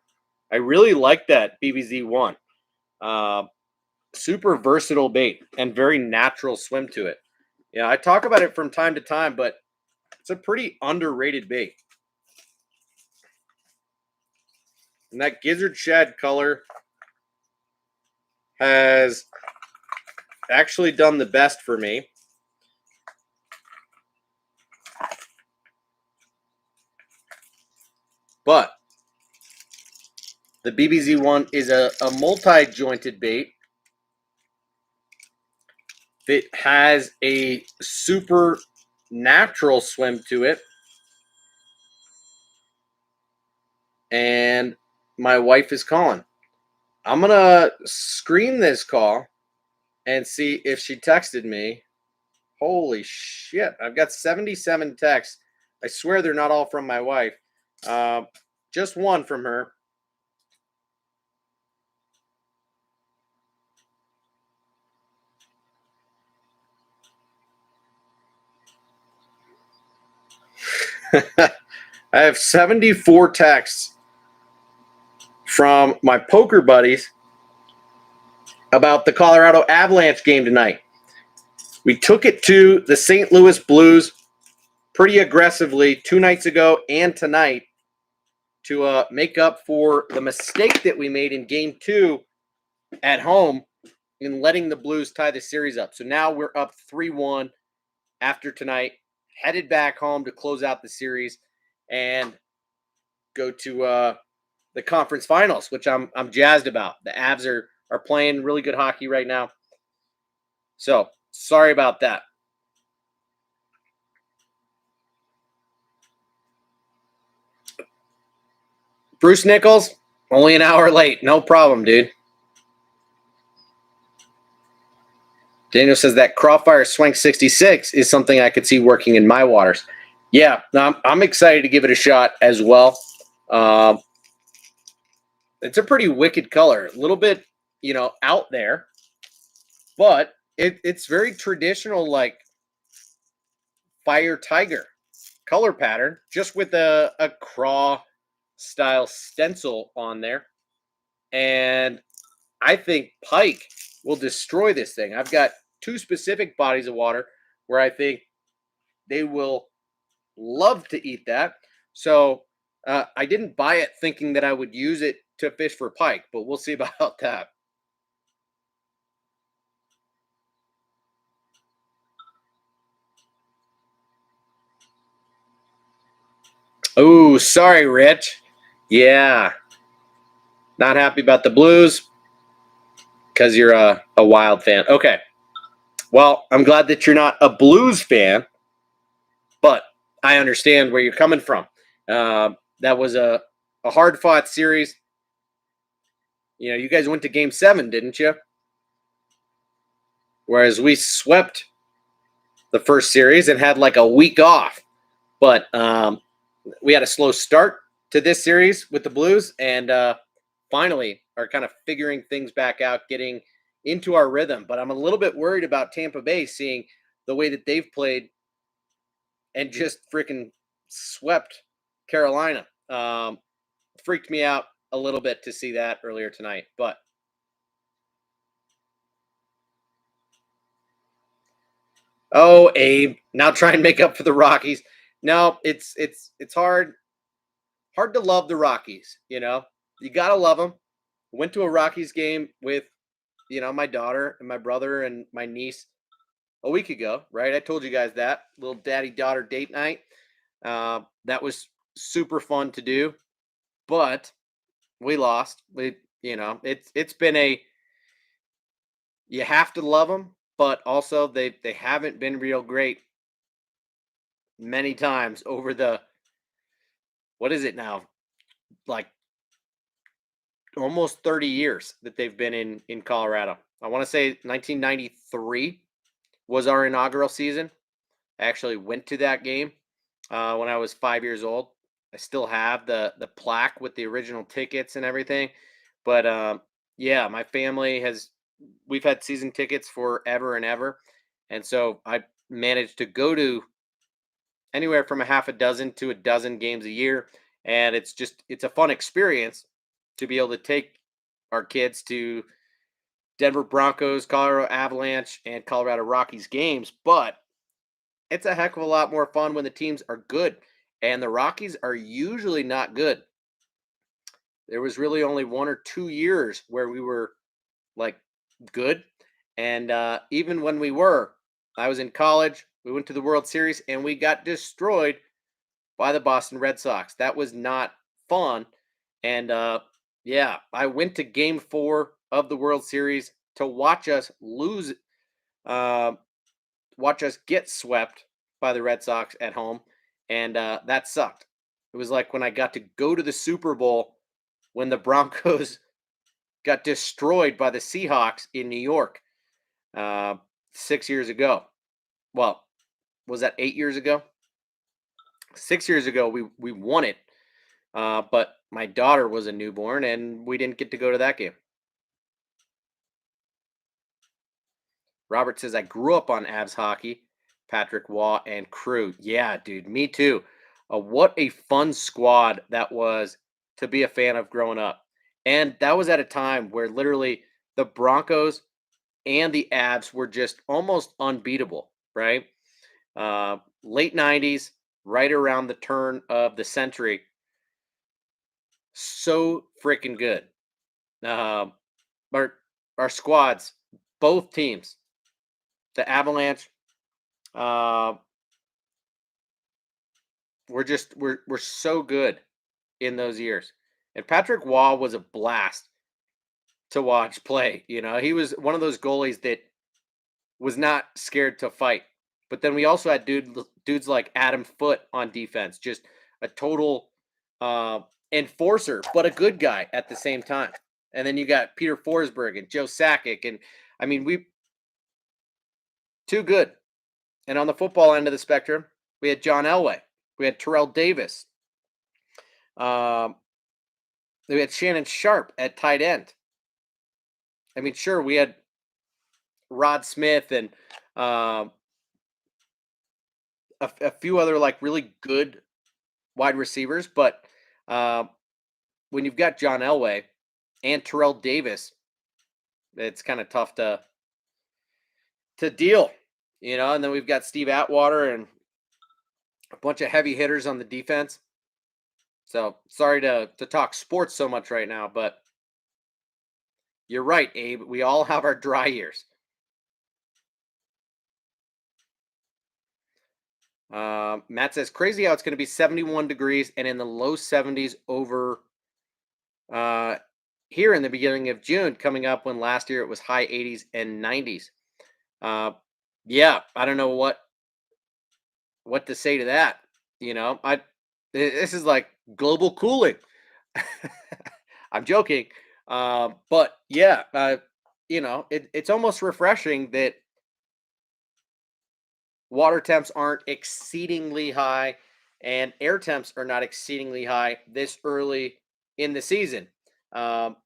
A: I really like that BBZ1. Super versatile bait and very natural swim to it. Yeah, I talk about it from time to time, but it's a pretty underrated bait. And that gizzard shad color has actually done the best for me. But the BBZ1 is a multi-jointed bait that has a super natural swim to it. And my wife is calling. I'm going to screen this call and see if she texted me. Holy shit. I've got 77 texts. I swear they're not all from my wife. Just one from her. I have 74 texts from my poker buddies about the Colorado Avalanche game tonight. We took it to the St. Louis Blues pretty aggressively 2 nights ago and tonight to make up for the mistake that we made in game 2 at home in letting the Blues tie the series up. So now we're up 3-1 after tonight, headed back home to close out the series and go to the conference finals, which I'm jazzed about. The Avs are playing really good hockey right now. So sorry about that. Bruce Nichols, only an hour late. No problem, dude. Daniel says that Crawfire Swank 66 is something I could see working in my waters. Yeah, I'm excited to give it a shot as well. It's a pretty wicked color. A little bit, out there. But it's very traditional, like fire tiger color pattern, just with a craw style stencil on there. And I think pike will destroy this thing. I've got 2 specific bodies of water where I think they will love to eat that. So I didn't buy it thinking that I would use it to fish for pike, but we'll see about that. Oh, sorry, Rich. Yeah. Not happy about the Blues because you're a Wild fan. Okay. Well, I'm glad that you're not a Blues fan, but I understand where you're coming from. That was a hard-fought series. You guys went to Game 7, didn't you? Whereas we swept the first series and had like a week off. But we had a slow start to this series with the Blues, and finally are kind of figuring things back out, getting into our rhythm. But I'm a little bit worried about Tampa Bay, seeing the way that they've played and just freaking swept Carolina. Freaked me out a little bit to see that earlier tonight. But oh, Abe, now try and make up for the Rockies. No, it's hard to love the Rockies. You gotta love them. Went to a Rockies game with my daughter and my brother and my niece a week ago, right? I told you guys that little daddy-daughter date night. That was super fun to do, but we lost. It's been you have to love them, but also they haven't been real great many times over what is it now? Like almost 30 years that they've been in Colorado. I want to say 1993 was our inaugural season. I actually went to that game when I was 5 years old. I still have the plaque with the original tickets and everything. But yeah, my family we've had season tickets forever and ever. And so I managed to go to anywhere from a half a dozen to a dozen games a year. And it's a fun experience to be able to take our kids to Denver Broncos, Colorado Avalanche, and Colorado Rockies games. But it's a heck of a lot more fun when the teams are good. And the Rockies are usually not good. There was really only 1 or 2 years where we were like good. And even when I was in college, we went to the World Series and we got destroyed by the Boston Red Sox. That was not fun. And yeah, I went to game 4 of the World Series to watch us lose, watch us get swept by the Red Sox at home. And that sucked. It was like when I got to go to the Super Bowl when the Broncos got destroyed by the Seahawks in New York 6 years ago. Well, was that 8 years ago? 6 years ago, we won it. But my daughter was a newborn, and we didn't get to go to that game. Robert says, I grew up on Avs hockey, Patrick Waugh and crew. Yeah, dude, me too. What a fun squad that was to be a fan of growing up. And that was at a time where literally the Broncos and the abs were just almost unbeatable, right? Late 90s, right around the turn of the century. So freaking good. Um, our our squads, both teams, the Avalanche, uh, we're so good in those years. And Patrick Waugh was a blast to watch play. You know, he was one of those goalies that was not scared to fight. But then we also had dudes like Adam Foote on defense, just a total uh, enforcer, but a good guy at the same time. And then you got Peter Forsberg and Joe Sakic, and I mean, we too good. And on the football end of the spectrum, we had John Elway, we had Terrell Davis, um, we had Shannon Sharp at tight end. I mean, sure, we had Rod Smith and um, a few other like really good wide receivers, but uh, when you've got John Elway and Terrell Davis, it's kind of tough to deal, you know. And then we've got Steve Atwater and a bunch of heavy hitters on the defense. So sorry to talk sports so much right now, but you're right, Abe. We all have our dry years. Matt says crazy how it's going to be 71 degrees and in the low 70s over uh, here in the beginning of June, coming up when last year it was high 80s and 90s. Uh, yeah, I don't know what to say to that. You know, this is like global cooling. I'm joking, but yeah, you know, it's almost refreshing that water temps aren't exceedingly high and air temps are not exceedingly high this early in the season. Um,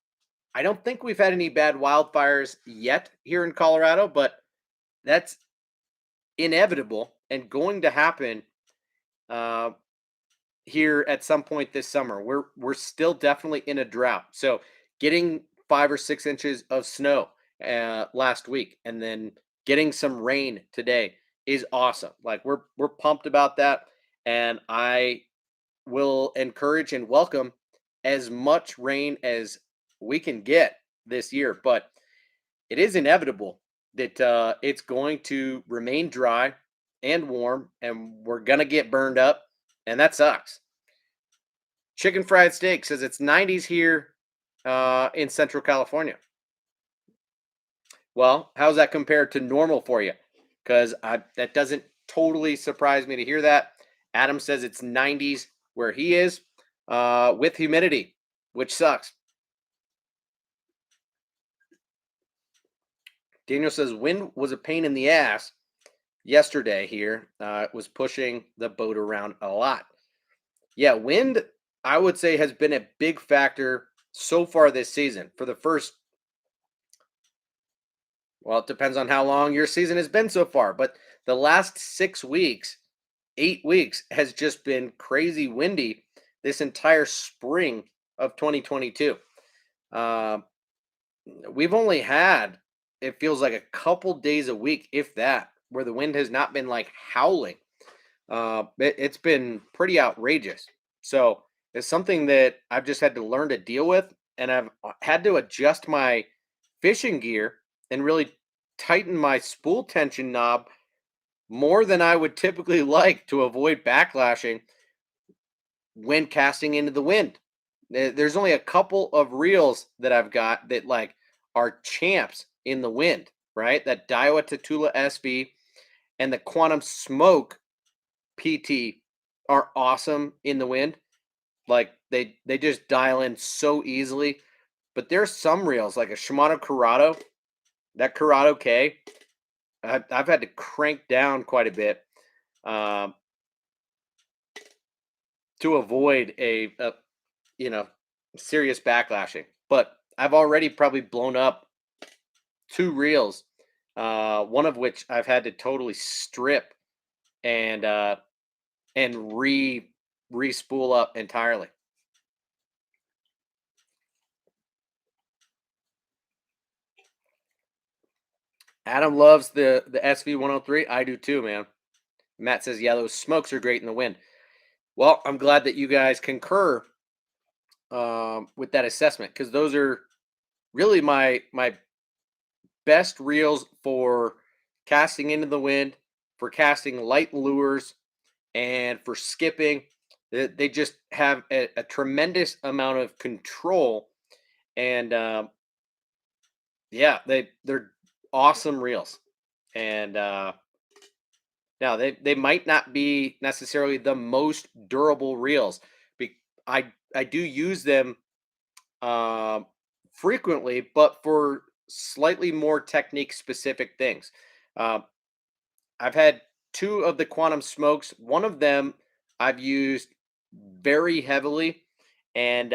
A: I don't think we've had any bad wildfires yet here in Colorado, but that's inevitable and going to happen uh, here at some point this summer. We're still definitely in a drought. So getting 5 or 6 inches of snow last week and then getting some rain today is awesome. Like we're pumped about that, and I will encourage and welcome as much rain as we can get this year. But it is inevitable that it's going to remain dry and warm, and we're gonna get burned up, and that sucks. Chicken fried steak says it's 90s here in Central California. Well, how's that compared to normal for you? Because that doesn't totally surprise me to hear that. Adam says it's 90s where he is with humidity, which sucks. Daniel says wind was a pain in the ass yesterday here. It was pushing the boat around a lot. Yeah, wind, I would say, has been a big factor so far this season. For the first, well, it depends on how long your season has been so far, but the last 6 weeks, 8 weeks has just been crazy windy this entire spring of 2022. Uh, we've only had, it feels like a couple days a week, if that, where the wind has not been like howling. It's been pretty outrageous. So it's something that I've just had to learn to deal with, and I've had to adjust my fishing gear and really tighten my spool tension knob more than I would typically like to avoid backlashing when casting into the wind. There's only a couple of reels that I've got that like are champs in the wind, right? That Daiwa Tatula SV and the Quantum Smoke PT are awesome in the wind. Like they just dial in so easily. But there's some reels like a Shimano Corrado, that Corrado K. I've had to crank down quite a bit um, to avoid a you know serious backlashing. But I've already probably blown up 2 reels, one of which I've had to totally strip and re-spool up entirely. Adam loves the SV103. I do too, man. Matt says, yeah, those smokes are great in the wind. Well, I'm glad that you guys concur with that assessment because those are really my best reels for casting into the wind, for casting light lures, and for skipping. They just have a tremendous amount of control, and yeah, they're awesome reels. And now they might not be necessarily the most durable reels. I do use them um, frequently, but for slightly more technique specific things. Um, I've had two of the quantum smokes. One of them I've used very heavily, and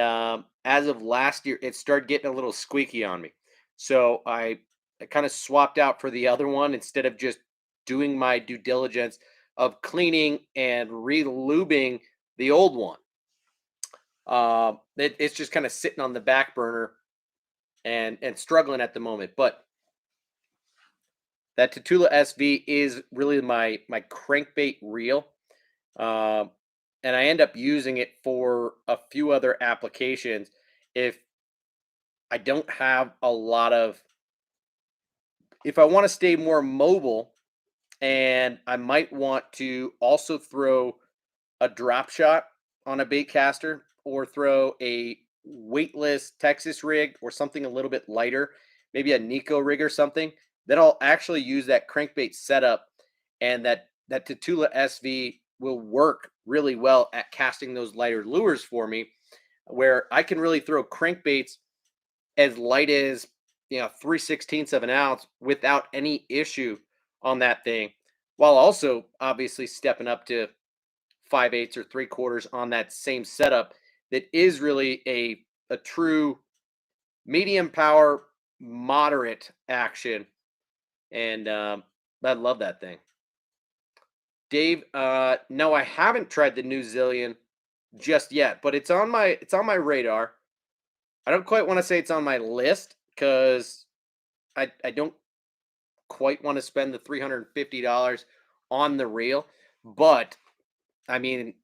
A: as of last year, it started getting a little squeaky on me. So I kind of swapped out for the other one instead of just doing my due diligence of cleaning and re-lubing the old one. It's just kind of sitting on the back burner and struggling at the moment. But that Tatula SV is really my crankbait reel, um, and I end up using it for a few other applications. If I don't have a lot of, if I want to stay more mobile, and I might want to also throw a drop shot on a bait caster or throw a weightless Texas rig or something a little bit lighter, maybe a Nico rig or something, then I'll actually use that crankbait setup, and that Tatula SV will work really well at casting those lighter lures for me, where I can really throw crankbaits as light as 3/16 of an ounce without any issue on that thing, while also obviously stepping up to 5/8 or 3/4 on that same setup that is really a true medium power, moderate action, and I love that thing. Dave, no, I haven't tried the new Zillion just yet, but it's on my radar. I don't quite want to say it's on my list because I don't quite want to spend the $350 on the reel, but I mean,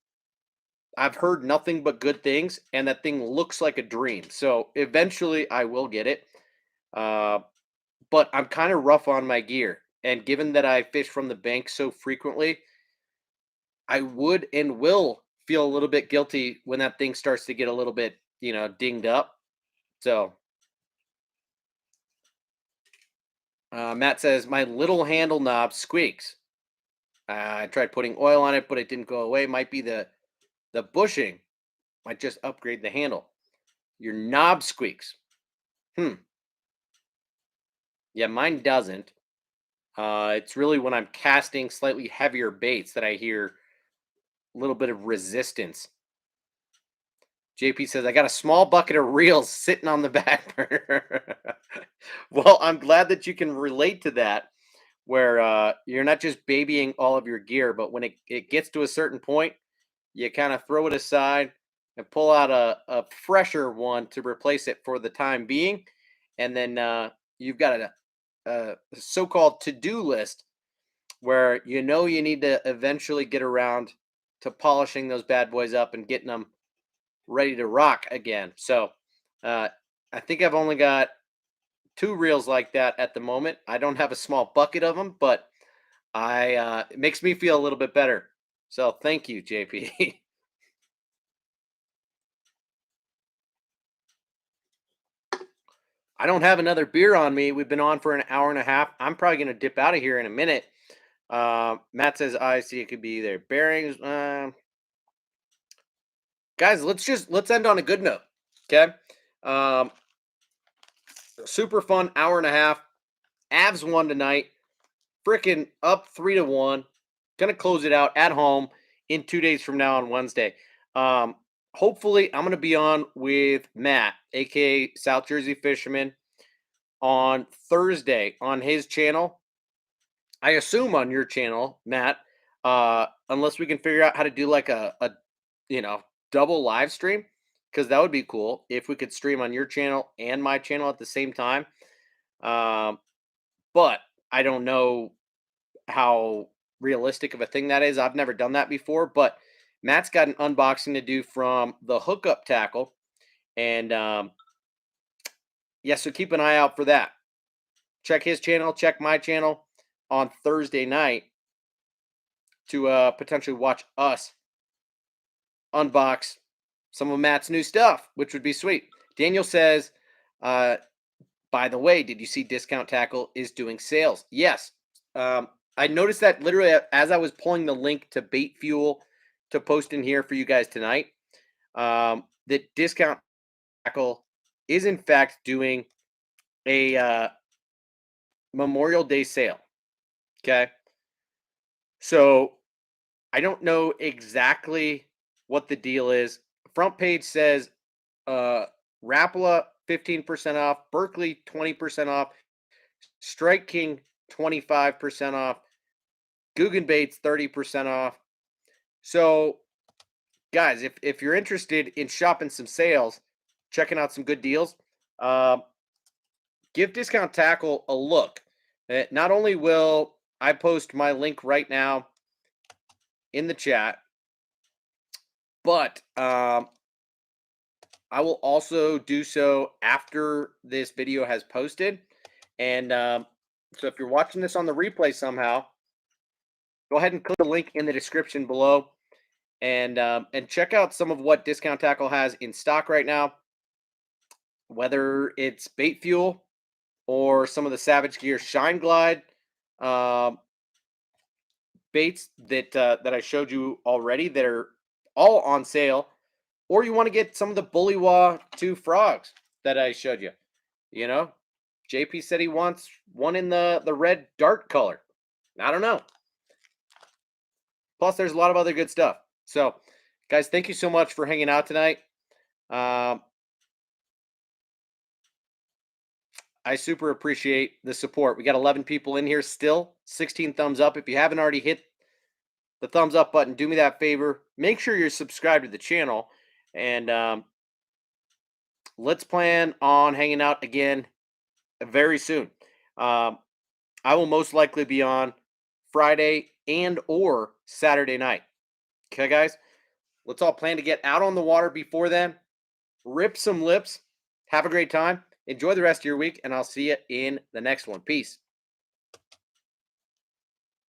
A: I've heard nothing but good things, and that thing looks like a dream. So eventually, I will get it. Uh, but I'm kind of rough on my gear, and given that I fish from the bank so frequently, I would and will feel a little bit guilty when that thing starts to get a little bit, dinged up. So Matt says my little handle knob squeaks. I tried putting oil on it, but it didn't go away. Might be the bushing. Might just upgrade the handle. Your knob squeaks. Hmm. Yeah, mine doesn't. It's really when I'm casting slightly heavier baits that I hear a little bit of resistance. JP says, I got a small bucket of reels sitting on the back burner. Well, I'm glad that you can relate to that, where you're not just babying all of your gear, but when it gets to a certain point, you kind of throw it aside and pull out a fresher one to replace it for the time being. And then you've got a so-called to-do list where you need to eventually get around to polishing those bad boys up and getting them ready to rock again. So uh, I think I've only got two reels like that at the moment. I don't have a small bucket of them, but I it makes me feel a little bit better. So thank you, JP. I don't have another beer on me. We've been on for an hour and a half. I'm probably going to dip out of here in a minute. Matt says, I see it could be there. Bearings. Guys, let's end on a good note. Okay. Um, Super fun hour and a half. Avs won tonight. Freaking up 3-1. Gonna close it out at home in 2 days from now on Wednesday. Um, Hopefully, I'm gonna be on with Matt, aka South Jersey Fisherman, on Thursday on his channel. I assume on your channel, Matt, unless we can figure out how to do like a double live stream, because that would be cool if we could stream on your channel and my channel at the same time. Um, but I don't know how realistic of a thing that is. I've never done that before, but Matt's got an unboxing to do from the hookup tackle. And yeah, so keep an eye out for that. Check his channel, check my channel on Thursday night to potentially watch us unbox some of Matt's new stuff, which would be sweet. Daniel says, by the way, did you see Discount Tackle is doing sales? Yes. I noticed that literally as I was pulling the link to BaitFuel to post in here for you guys tonight, that Discount Tackle is in fact doing a Memorial Day sale. Okay. So I don't know exactly what the deal is. Front page says Rapala 15% off, Berkeley 20% off, Strike King 25% off, Guggenbait's 30% off. So, guys, if you're interested in shopping some sales, checking out some good deals, give Discount Tackle a look. Not only will I post my link right now in the chat, but I will also do so after this video has posted. And so if you're watching this on the replay somehow, go ahead and click the link in the description below and check out some of what Discount Tackle has in stock right now, whether it's BaitFuel or some of the Savage Gear Shine Glide baits that I showed you already that are all on sale, or you want to get some of the bullywa 2 frogs that I showed you. You know, JP said he wants one in the red dart color. I don't know. Plus, there's a lot of other good stuff. So, guys, thank you so much for hanging out tonight. I super appreciate the support. We got 11 people in here still, 16 thumbs up. If you haven't already hit the thumbs up button, do me that favor. Make sure you're subscribed to the channel. And let's plan on hanging out again very soon. I will most likely be on Friday and or Saturday night. Okay, guys? Let's all plan to get out on the water before then. Rip some lips. Have a great time. Enjoy the rest of your week, and I'll see you in the next one. Peace.